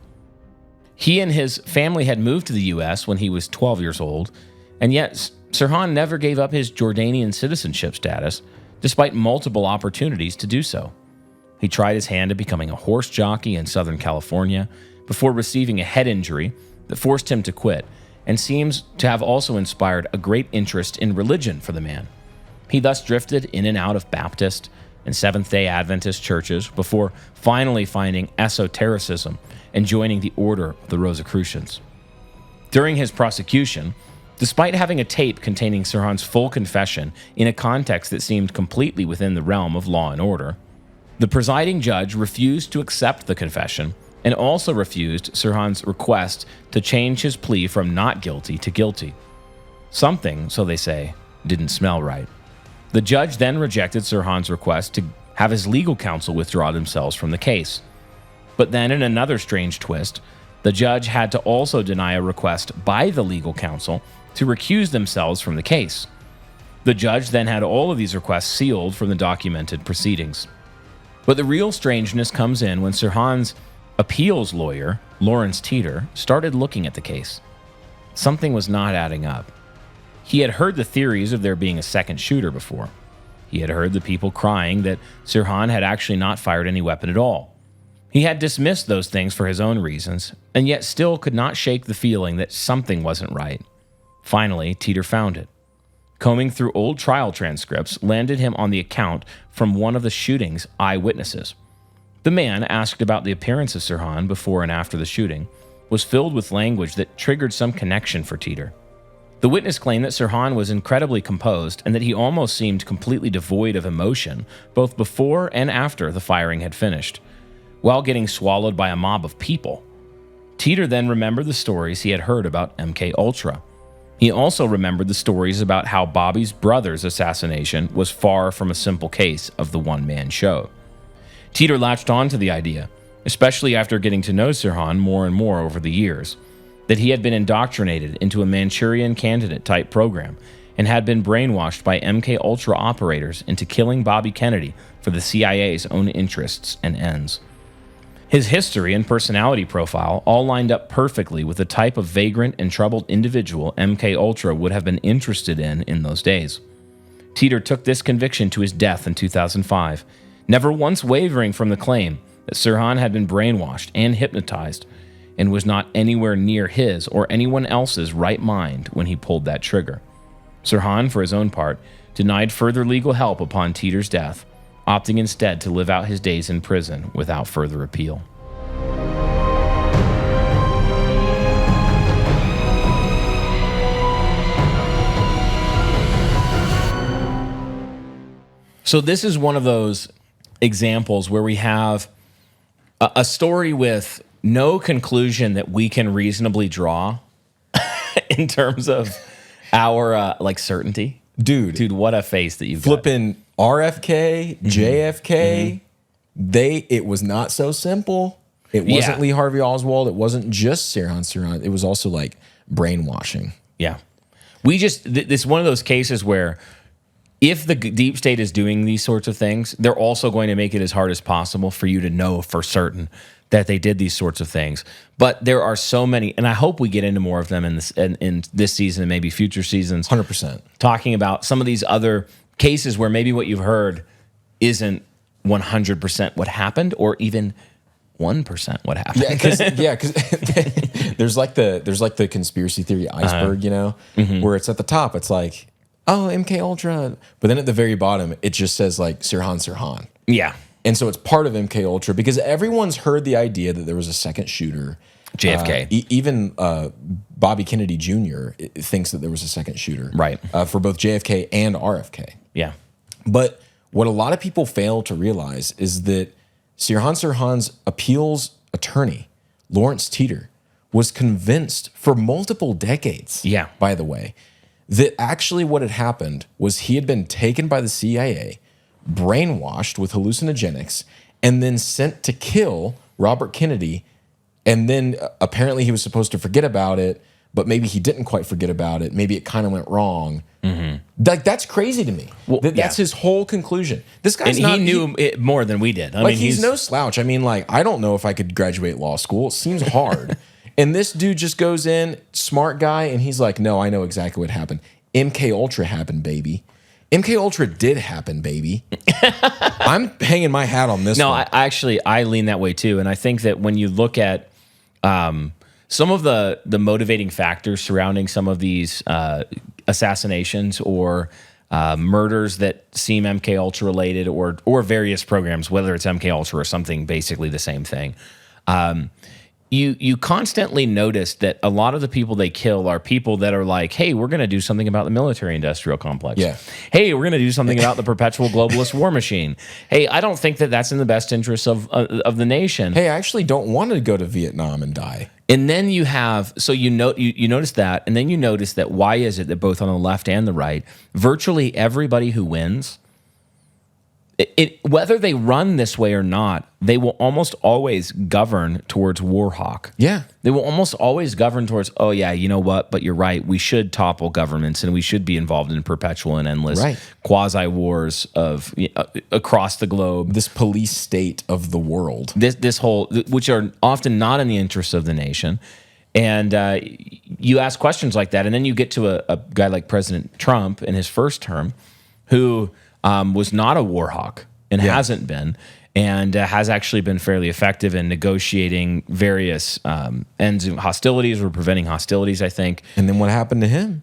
He and his family had moved to the U.S. when he was 12 years old, and yet Sirhan never gave up his Jordanian citizenship status, despite multiple opportunities to do so. He tried his hand at becoming a horse jockey in Southern California before receiving a head injury that forced him to quit, and seems to have also inspired a great interest in religion for the man. He thus drifted in and out of Baptist and Seventh-day Adventist churches before finally finding esotericism and joining the Order of the Rosicrucians. During his prosecution, despite having a tape containing Sirhan's full confession in a context that seemed completely within the realm of law and order, the presiding judge refused to accept the confession and also refused Sirhan's request to change his plea from not guilty to guilty. Something, so they say, didn't smell right. The judge then rejected Sirhan's request to have his legal counsel withdraw themselves from the case. But then, in another strange twist, the judge had to also deny a request by the legal counsel to recuse themselves from the case. The judge then had all of these requests sealed from the documented proceedings. But the real strangeness comes in when Sirhan's appeals lawyer, Lawrence Teeter, started looking at the case. Something was not adding up. He had heard the theories of there being a second shooter before. He had heard the people crying that Sirhan had actually not fired any weapon at all. He had dismissed those things for his own reasons, and yet still could not shake the feeling that something wasn't right. Finally, Teeter found it. Combing through old trial transcripts landed him on the account from one of the shooting's eyewitnesses. The man, asked about the appearance of Sirhan before and after the shooting, was filled with language that triggered some connection for Teeter. The witness claimed that Sirhan was incredibly composed and that he almost seemed completely devoid of emotion, both before and after the firing had finished, while getting swallowed by a mob of people. Teeter then remembered the stories he had heard about MK-Ultra. He also remembered the stories about how Bobby's brother's assassination was far from a simple case of the one-man show. Teeter latched on to the idea, especially after getting to know Sirhan more and more over the years, that he had been indoctrinated into a Manchurian candidate type program and had been brainwashed by MK-Ultra operators into killing Bobby Kennedy for the CIA's own interests and ends. His history and personality profile all lined up perfectly with the type of vagrant and troubled individual MK-Ultra would have been interested in those days. Teeter took this conviction to his death in 2005, never once wavering from the claim that Sirhan had been brainwashed and hypnotized and was not anywhere near his or anyone else's right mind when he pulled that trigger. Sirhan, for his own part, denied further legal help upon Teeter's death, opting instead to live out his days in prison without further appeal. So this is one of those examples where we have a story with no conclusion that we can reasonably draw in terms of our certainty. Dude, what a face that you've flipping got. RFK, JFK, it was not so simple. It wasn't Lee Harvey Oswald. It wasn't just Sirhan. It was also like brainwashing. Yeah. We just, this is one of those cases where if the deep state is doing these sorts of things, they're also going to make it as hard as possible for you to know for certain that they did these sorts of things. But there are so many, and I hope we get into more of them in this season and maybe future seasons. 100%. Talking about some of these other cases where maybe what you've heard isn't 100% what happened, or even 1% what happened. Yeah, because there's like the conspiracy theory iceberg, where it's at the top. It's like, oh, MK Ultra, but then at the very bottom, it just says like Sirhan. Yeah. And so it's part of MK Ultra because everyone's heard the idea that there was a second shooter. JFK. Even Bobby Kennedy Jr. thinks that there was a second shooter. Right. For both JFK and RFK. Yeah. But what a lot of people fail to realize is that Sirhan's appeals attorney, Lawrence Teeter, was convinced for multiple decades, by the way, that actually what had happened was he had been taken by the CIA, brainwashed with hallucinogenics, and then sent to kill Robert Kennedy. And then apparently he was supposed to forget about it, but maybe he didn't quite forget about it. Maybe it kind of went wrong. Like, that's crazy to me. Well, that's his whole conclusion. This guy's he knew it more than we did. I mean, he's no slouch. I mean, like, I don't know if I could graduate law school. It seems hard. And this dude just goes in, smart guy, and he's like, no, I know exactly what happened. MK Ultra happened, baby. MK Ultra did happen, baby. I'm hanging my hat on this one. No, I lean that way too. And I think that when you look at some of the motivating factors surrounding some of these assassinations or murders that seem MK Ultra related, or various programs, whether it's MK Ultra or something basically the same thing, you constantly notice that a lot of the people they kill are people that are like, hey, we're going to do something about the military-industrial complex. Yeah. Hey, we're going to do something about the perpetual globalist war machine. Hey, I don't think that that's in the best interest of the nation. Hey, I actually don't want to go to Vietnam and die. And then you have, so you notice that, and then you notice that why is it that both on the left and the right, virtually everybody who wins, whether they run this way or not, they will almost always govern towards war hawk. Yeah. They will almost always govern towards, oh yeah, you know what, but you're right, we should topple governments and we should be involved in perpetual and endless quasi-wars of across the globe. This police state of the world. This whole, which are often not in the interests of the nation. And you ask questions like that, and then you get to a guy like President Trump in his first term, who was not a war hawk and hasn't been, and has actually been fairly effective in negotiating various ends of hostilities or preventing hostilities, I think. And then what happened to him?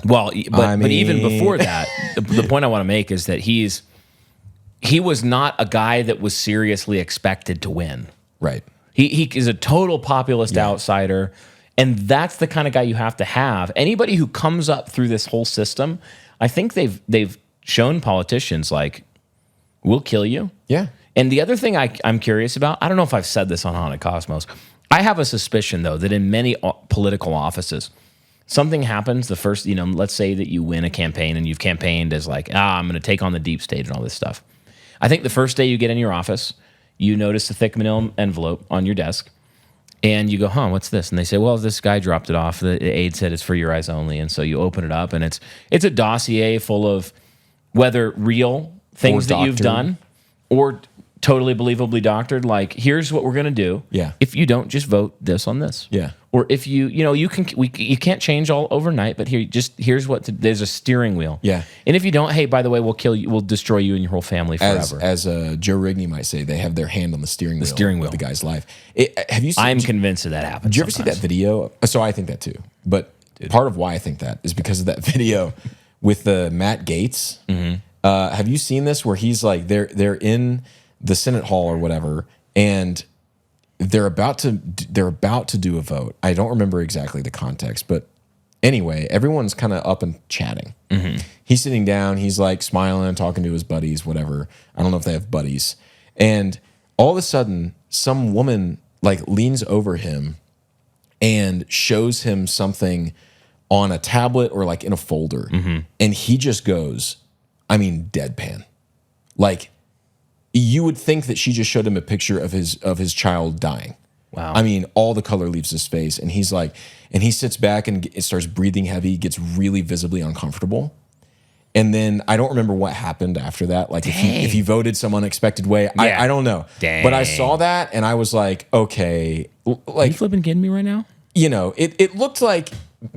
Well, but even before that, the point I want to make is that he was not a guy that was seriously expected to win. Right. He is a total populist outsider, and that's the kind of guy you have to have. Anybody who comes up through this whole system, I think they've shown politicians like, we'll kill you. Yeah. And the other thing I'm curious about, I don't know if I've said this on Haunted Cosmos. I have a suspicion, though, that in many political offices, something happens the first, let's say that you win a campaign and you've campaigned as like, I'm going to take on the deep state and all this stuff. I think the first day you get in your office, you notice the thick manila envelope on your desk, and you go, what's this? And they say, well, this guy dropped it off. The aide said it's for your eyes only. And so you open it up, and it's a dossier full of whether real things that you've done or totally believably doctored, like, here's what we're going to do. Yeah. If you don't, just vote this on this. Yeah. Or if you can't change all overnight, but here's what there's a steering wheel. Yeah. And if you don't, hey, by the way, we'll kill you, we'll destroy you and your whole family forever. As Joe Rigney might say, they have their hand on the steering wheel of the guy's life. Have you seen? I'm convinced that happens. Did you ever see that video? So I think that too. But part of why I think that is because of that video with the Matt Gaetz. Have you seen this where he's like they're in the Senate hall or whatever, and they're about to do a vote. I don't remember exactly the context, but anyway, everyone's kind of up and chatting. He's sitting down, he's like smiling, talking to his buddies, whatever. I don't know if they have buddies. And all of a sudden, some woman like leans over him and shows him something on a tablet or like in a folder. And he just goes, I mean, deadpan. Like, you would think that she just showed him a picture of his child dying. Wow. I mean, all the color leaves his face, and he's like, and he sits back and it starts breathing heavy, gets really visibly uncomfortable. And then I don't remember what happened after that. Like if he voted some unexpected way, I don't know. Dang. But I saw that and I was like, okay, like, are you flipping kidding me right now? You know, it looked like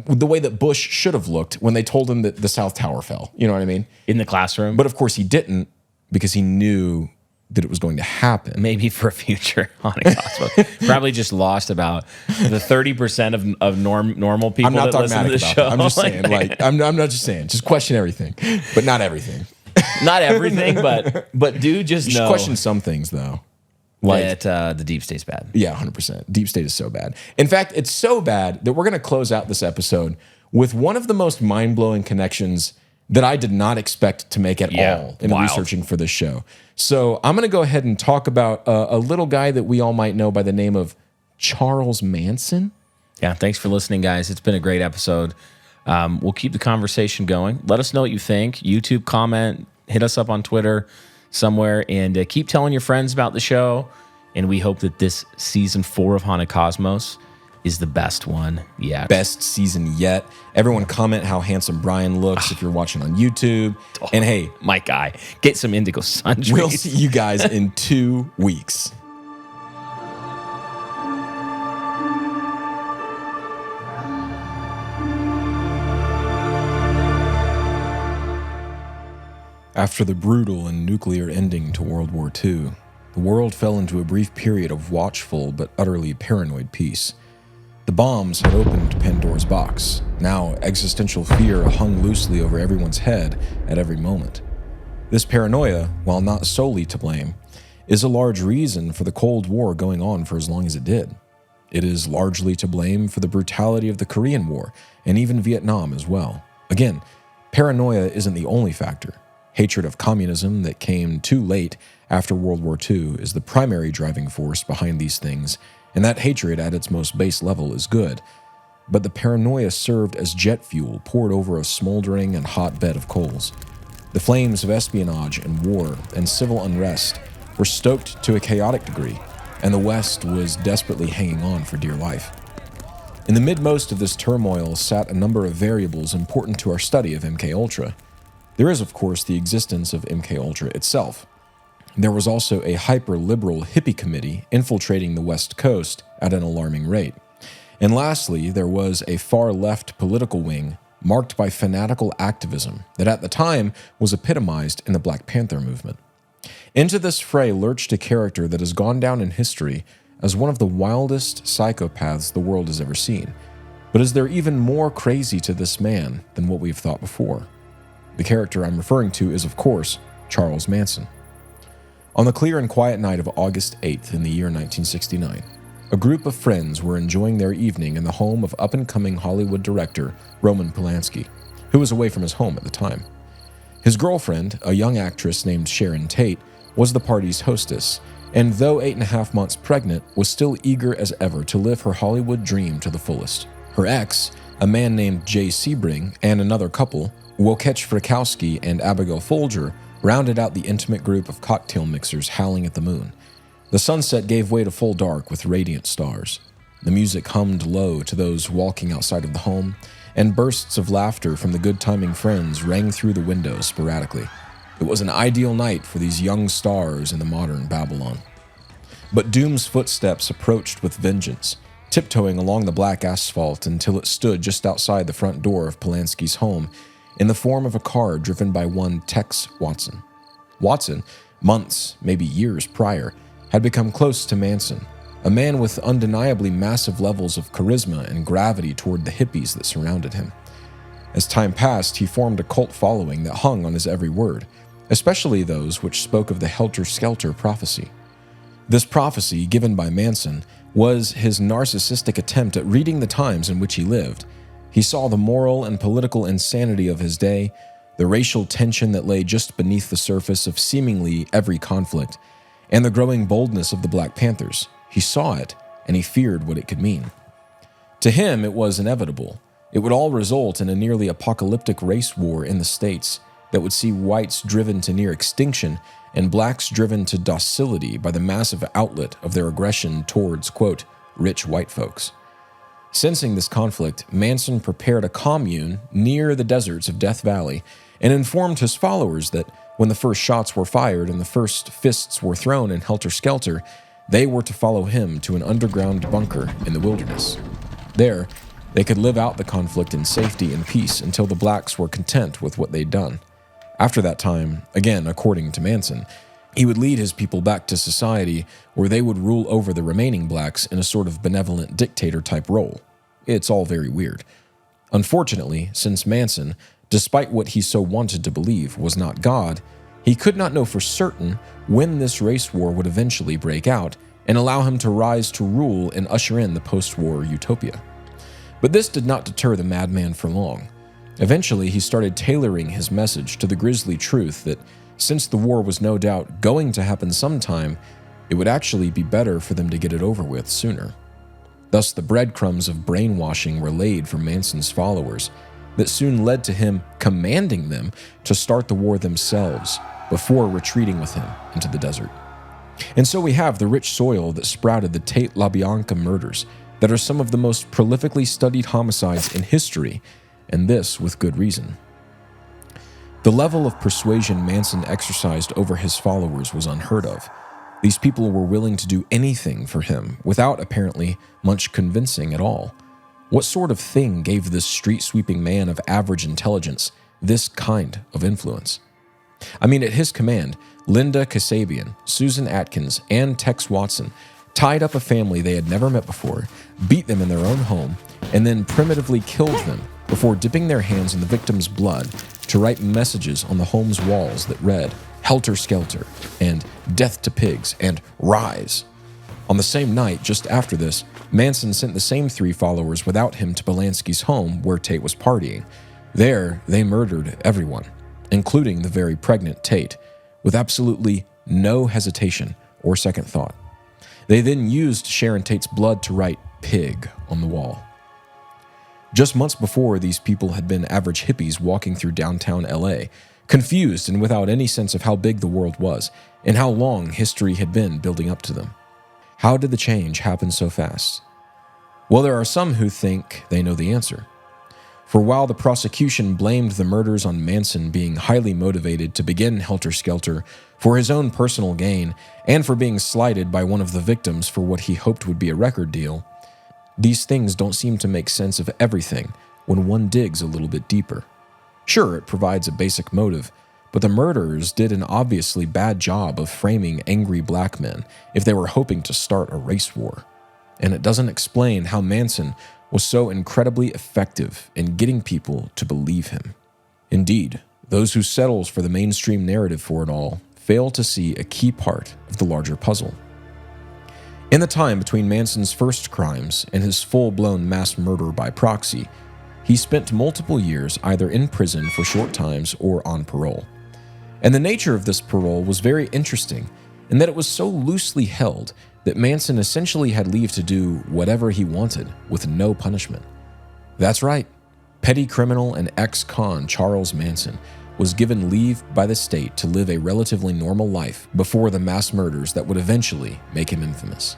the way that Bush should have looked when they told him that the South Tower fell. You know what I mean? In the classroom. But of course he didn't, because he knew that it was going to happen. Maybe for a future Holocaust. Probably just lost about the 30% of normal people. I'm not that listen to the dogmatic show. about that. I'm just saying, like, I'm not just saying, just question everything, but not everything. Not everything, but do just You should know question some things, though. Like, that the deep state's bad. yeah, 100%. Deep state is so bad. In fact, it's so bad that we're going to close out this episode with one of the most mind-blowing connections that I did not expect to make at all in researching for this show. So I'm going to go ahead and talk about a little guy that we all might know by the name of Charles Manson. Yeah, thanks for listening, guys. It's been a great episode. We'll keep the conversation going. Let us know what you think. YouTube comment, hit us up on Twitter somewhere, and keep telling your friends about the show. And we hope that this season 4 of Haunted Cosmos is the best one yet. Best season yet. Everyone comment how handsome Brian looks if you're watching on YouTube. And hey, my guy, get some indigo sun trees. we'll see you guys in 2 weeks. After the brutal and nuclear ending to World War II, the world fell into a brief period of watchful but utterly paranoid peace. The bombs had opened Pandora's box. Now, existential fear hung loosely over everyone's head at every moment. This paranoia, while not solely to blame, is a large reason for the Cold War going on for as long as it did. It is largely to blame for the brutality of the Korean War, and even Vietnam as well. Again, paranoia isn't the only factor. Hatred of communism that came too late after World War II is the primary driving force behind these things, and that hatred at its most base level is good. But the paranoia served as jet fuel poured over a smoldering and hot bed of coals. The flames of espionage and war and civil unrest were stoked to a chaotic degree, and the West was desperately hanging on for dear life. In the midmost of this turmoil sat a number of variables important to our study of MKUltra. There is, of course, the existence of MKUltra itself. There was also a hyper-liberal hippie committee infiltrating the West Coast at an alarming rate. And lastly, there was a far-left political wing marked by fanatical activism that at the time was epitomized in the Black Panther movement. Into this fray lurched a character that has gone down in history as one of the wildest psychopaths the world has ever seen. But is there even more crazy to this man than what we've thought before? The character I'm referring to is, of course, Charles Manson. On the clear and quiet night of August 8th in the year 1969, a group of friends were enjoying their evening in the home of up-and-coming Hollywood director Roman Polanski, who was away from his home at the time. His girlfriend, a young actress named Sharon Tate, was the party's hostess, and though 8.5 months pregnant, was still eager as ever to live her Hollywood dream to the fullest. Her ex, a man named Jay Sebring, and another couple, Wojciech Frykowski and Abigail Folger, rounded out the intimate group of cocktail mixers howling at the moon. The sunset gave way to full dark with radiant stars. The music hummed low to those walking outside of the home, and bursts of laughter from the good-timing friends rang through the windows sporadically. It was an ideal night for these young stars in the modern Babylon. But doom's footsteps approached with vengeance, tiptoeing along the black asphalt until it stood just outside the front door of Polanski's home, in the form of a car driven by one Tex Watson. Watson, months, maybe years prior, had become close to Manson, a man with undeniably massive levels of charisma and gravity toward the hippies that surrounded him. As time passed, he formed a cult following that hung on his every word, especially those which spoke of the helter-skelter prophecy. This prophecy, given by Manson, was his narcissistic attempt at reading the times in which he lived. He saw the moral and political insanity of his day, the racial tension that lay just beneath the surface of seemingly every conflict, and the growing boldness of the Black Panthers. He saw it, and he feared what it could mean. To him, it was inevitable. It would all result in a nearly apocalyptic race war in the States that would see whites driven to near extinction and blacks driven to docility by the massive outlet of their aggression towards, quote, rich white folks. Sensing this conflict, Manson prepared a commune near the deserts of Death Valley and informed his followers that when the first shots were fired and the first fists were thrown in helter-skelter, they were to follow him to an underground bunker in the wilderness. There, they could live out the conflict in safety and peace until the blacks were content with what they'd done. After that time, again according to Manson, he would lead his people back to society where they would rule over the remaining blacks in a sort of benevolent dictator-type role. It's all very weird. Unfortunately, since Manson, despite what he so wanted to believe, was not God, he could not know for certain when this race war would eventually break out and allow him to rise to rule and usher in the post-war utopia. But this did not deter the madman for long. Eventually, he started tailoring his message to the grisly truth that since the war was no doubt going to happen sometime, it would actually be better for them to get it over with sooner. Thus, the breadcrumbs of brainwashing were laid for Manson's followers that soon led to him commanding them to start the war themselves before retreating with him into the desert. And so we have the rich soil that sprouted the Tate LaBianca murders that are some of the most prolifically studied homicides in history, and this with good reason. The level of persuasion Manson exercised over his followers was unheard of. These people were willing to do anything for him without apparently much convincing at all. What sort of thing gave this street-sweeping man of average intelligence this kind of influence? I mean, at his command, Linda Kasabian, Susan Atkins, and Tex Watson tied up a family they had never met before, beat them in their own home, and then primitively killed them before dipping their hands in the victim's blood to write messages on the home's walls that read, "Helter Skelter," and "Death to Pigs," and "Rise." On the same night, just after this, Manson sent the same three followers without him to Polanski's home where Tate was partying. There, they murdered everyone, including the very pregnant Tate, with absolutely no hesitation or second thought. They then used Sharon Tate's blood to write "pig" on the wall. Just months before, these people had been average hippies walking through downtown LA, confused and without any sense of how big the world was and how long history had been building up to them. How did the change happen so fast? Well, there are some who think they know the answer. For while the prosecution blamed the murders on Manson being highly motivated to begin Helter Skelter for his own personal gain and for being slighted by one of the victims for what he hoped would be a record deal, these things don't seem to make sense of everything when one digs a little bit deeper. Sure, it provides a basic motive, but the murderers did an obviously bad job of framing angry black men if they were hoping to start a race war. And it doesn't explain how Manson was so incredibly effective in getting people to believe him. Indeed, those who settle for the mainstream narrative for it all fail to see a key part of the larger puzzle. In the time between Manson's first crimes and his full-blown mass murder by proxy, he spent multiple years either in prison for short times or on parole. And the nature of this parole was very interesting in that it was so loosely held that Manson essentially had leave to do whatever he wanted with no punishment. That's right, petty criminal and ex-con Charles Manson was given leave by the state to live a relatively normal life before the mass murders that would eventually make him infamous.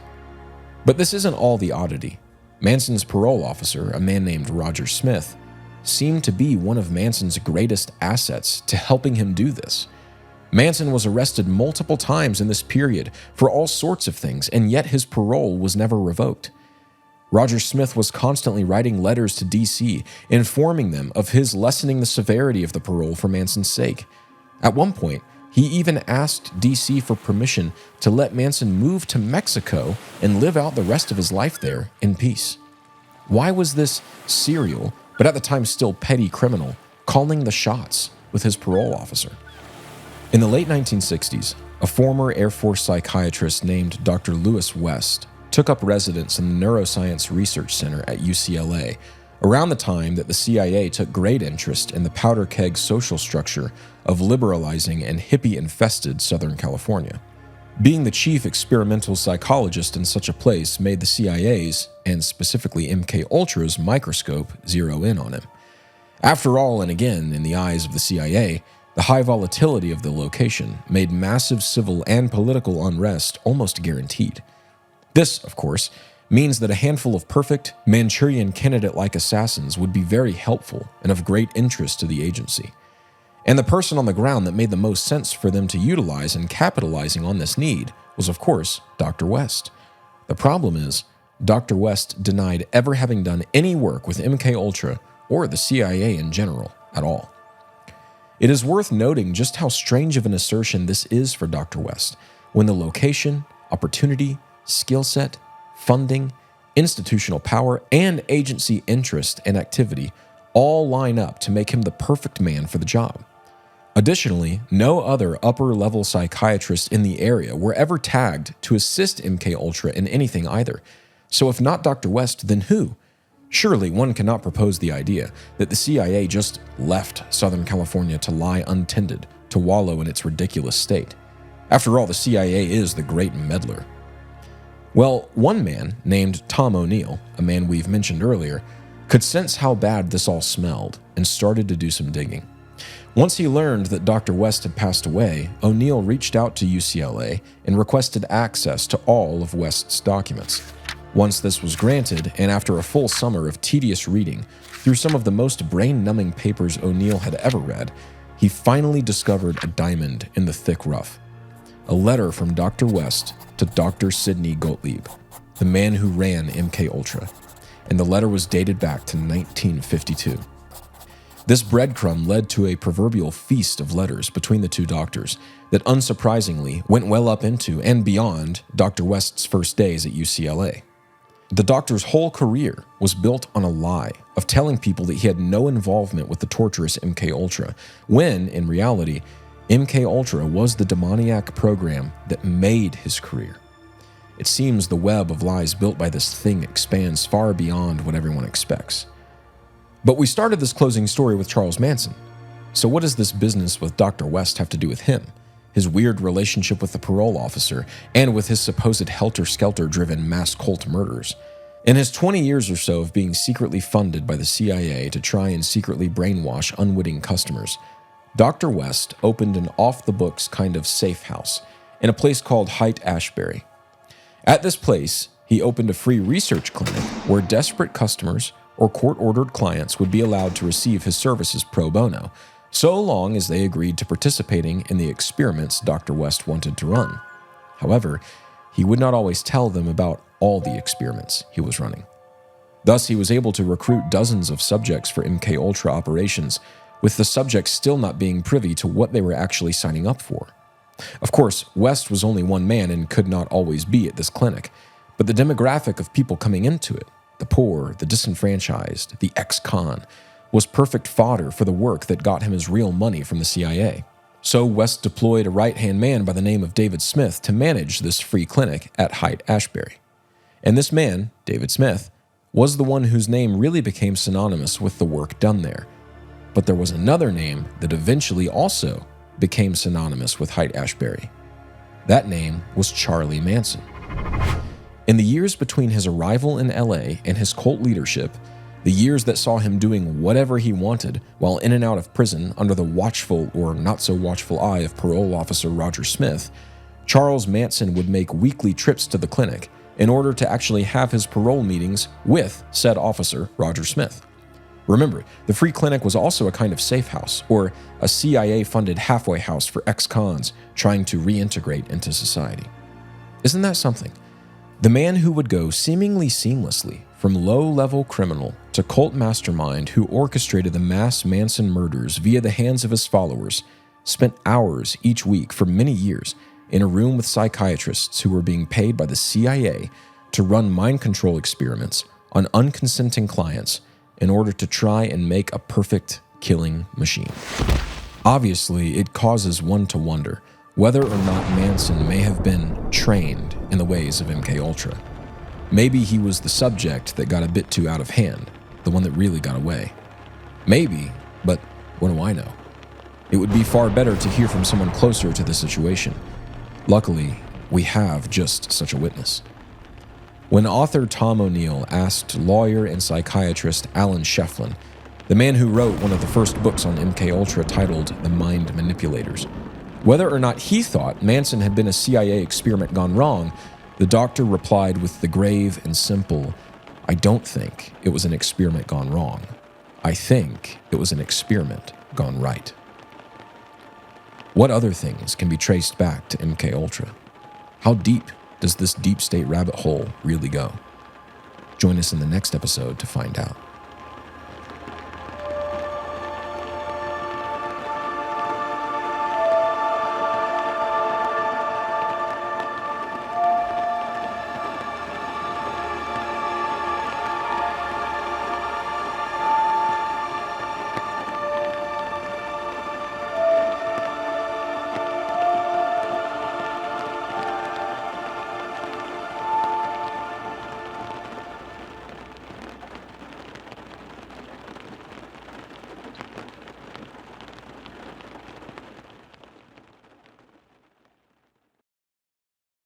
But this isn't all the oddity. Manson's parole officer, a man named Roger Smith, seemed to be one of Manson's greatest assets to helping him do this. Manson was arrested multiple times in this period for all sorts of things, and yet his parole was never revoked. Roger Smith was constantly writing letters to DC, informing them of his lessening the severity of the parole for Manson's sake. At one point, he even asked DC for permission to let Manson move to Mexico and live out the rest of his life there in peace. Why was this serial, but at the time still petty criminal, calling the shots with his parole officer. In the late 1960s, a former Air Force psychiatrist named Dr. Lewis West took up residence in the Neuroscience Research Center at UCLA around the time that the CIA took great interest in the powder keg social structure of liberalizing and hippie-infested Southern California. Being the chief experimental psychologist in such a place made the CIA's, and specifically MKUltra's, microscope zero in on him. After all, and again, in the eyes of the CIA, the high volatility of the location made massive civil and political unrest almost guaranteed. This, of course, means that a handful of perfect, Manchurian candidate-like assassins would be very helpful and of great interest to the agency. And the person on the ground that made the most sense for them to utilize in capitalizing on this need was, of course, Dr. West. The problem is, Dr. West denied ever having done any work with MKUltra or the CIA in general at all. It is worth noting just how strange of an assertion this is for Dr. West, when the location, opportunity, skill set, funding, institutional power, and agency interest and activity all line up to make him the perfect man for the job. Additionally, no other upper-level psychiatrists in the area were ever tagged to assist MKUltra in anything either. So if not Dr. West, then who? Surely one cannot propose the idea that the CIA just left Southern California to lie untended, to wallow in its ridiculous state. After all, the CIA is the great meddler. Well, one man, named Tom O'Neill, a man we've mentioned earlier, could sense how bad this all smelled and started to do some digging. Once he learned that Dr. West had passed away, O'Neill reached out to UCLA and requested access to all of West's documents. Once this was granted, and after a full summer of tedious reading through some of the most brain-numbing papers O'Neill had ever read, he finally discovered a diamond in the thick rough. A letter from Dr. West to Dr. Sidney Gottlieb, the man who ran MKUltra, and the letter was dated back to 1952. This breadcrumb led to a proverbial feast of letters between the two doctors that unsurprisingly went well up into and beyond Dr. West's first days at UCLA. The doctor's whole career was built on a lie of telling people that he had no involvement with the torturous MKUltra, when, in reality, MKUltra was the demoniac program that made his career. It seems the web of lies built by this thing expands far beyond what everyone expects. But we started this closing story with Charles Manson. So what does this business with Dr. West have to do with him, his weird relationship with the parole officer, and with his supposed helter-skelter-driven mass cult murders? In his 20 years or so of being secretly funded by the CIA to try and secretly brainwash unwitting customers, Dr. West opened an off-the-books kind of safe house in a place called Haight-Ashbury. At this place, he opened a free research clinic where desperate customers or court-ordered clients would be allowed to receive his services pro bono, so long as they agreed to participating in the experiments Dr. West wanted to run. However, he would not always tell them about all the experiments he was running. Thus, he was able to recruit dozens of subjects for MKUltra operations, with the subjects still not being privy to what they were actually signing up for. Of course, West was only one man and could not always be at this clinic, but the demographic of people coming into it, the poor, the disenfranchised, the ex-con, was perfect fodder for the work that got him his real money from the CIA. So West deployed a right-hand man by the name of David Smith to manage this free clinic at Haight-Ashbury. And this man, David Smith, was the one whose name really became synonymous with the work done there. But there was another name that eventually also became synonymous with Haight-Ashbury. That name was Charlie Manson. In the years between his arrival in LA and his cult leadership, the years that saw him doing whatever he wanted while in and out of prison under the watchful or not-so-watchful eye of parole officer Roger Smith, Charles Manson would make weekly trips to the clinic in order to actually have his parole meetings with said officer Roger Smith. Remember, the free clinic was also a kind of safe house, or a CIA-funded halfway house for ex-cons trying to reintegrate into society. Isn't that something? The man who would go seemingly seamlessly from low-level criminal to cult mastermind who orchestrated the mass Manson murders via the hands of his followers spent hours each week for many years in a room with psychiatrists who were being paid by the CIA to run mind control experiments on unconsenting clients in order to try and make a perfect killing machine. Obviously, it causes one to wonder whether or not Manson may have been trained in the ways of MKUltra. Maybe he was the subject that got a bit too out of hand, the one that really got away. Maybe, but what do I know? It would be far better to hear from someone closer to the situation. Luckily, we have just such a witness. When author Tom O'Neill asked lawyer and psychiatrist Alan Shefflin, the man who wrote one of the first books on MKUltra titled The Mind Manipulators, whether or not he thought Manson had been a CIA experiment gone wrong, the doctor replied with the grave and simple, "I don't think it was an experiment gone wrong. I think it was an experiment gone right." What other things can be traced back to MKUltra? How deep does this deep state rabbit hole really go? Join us in the next episode to find out.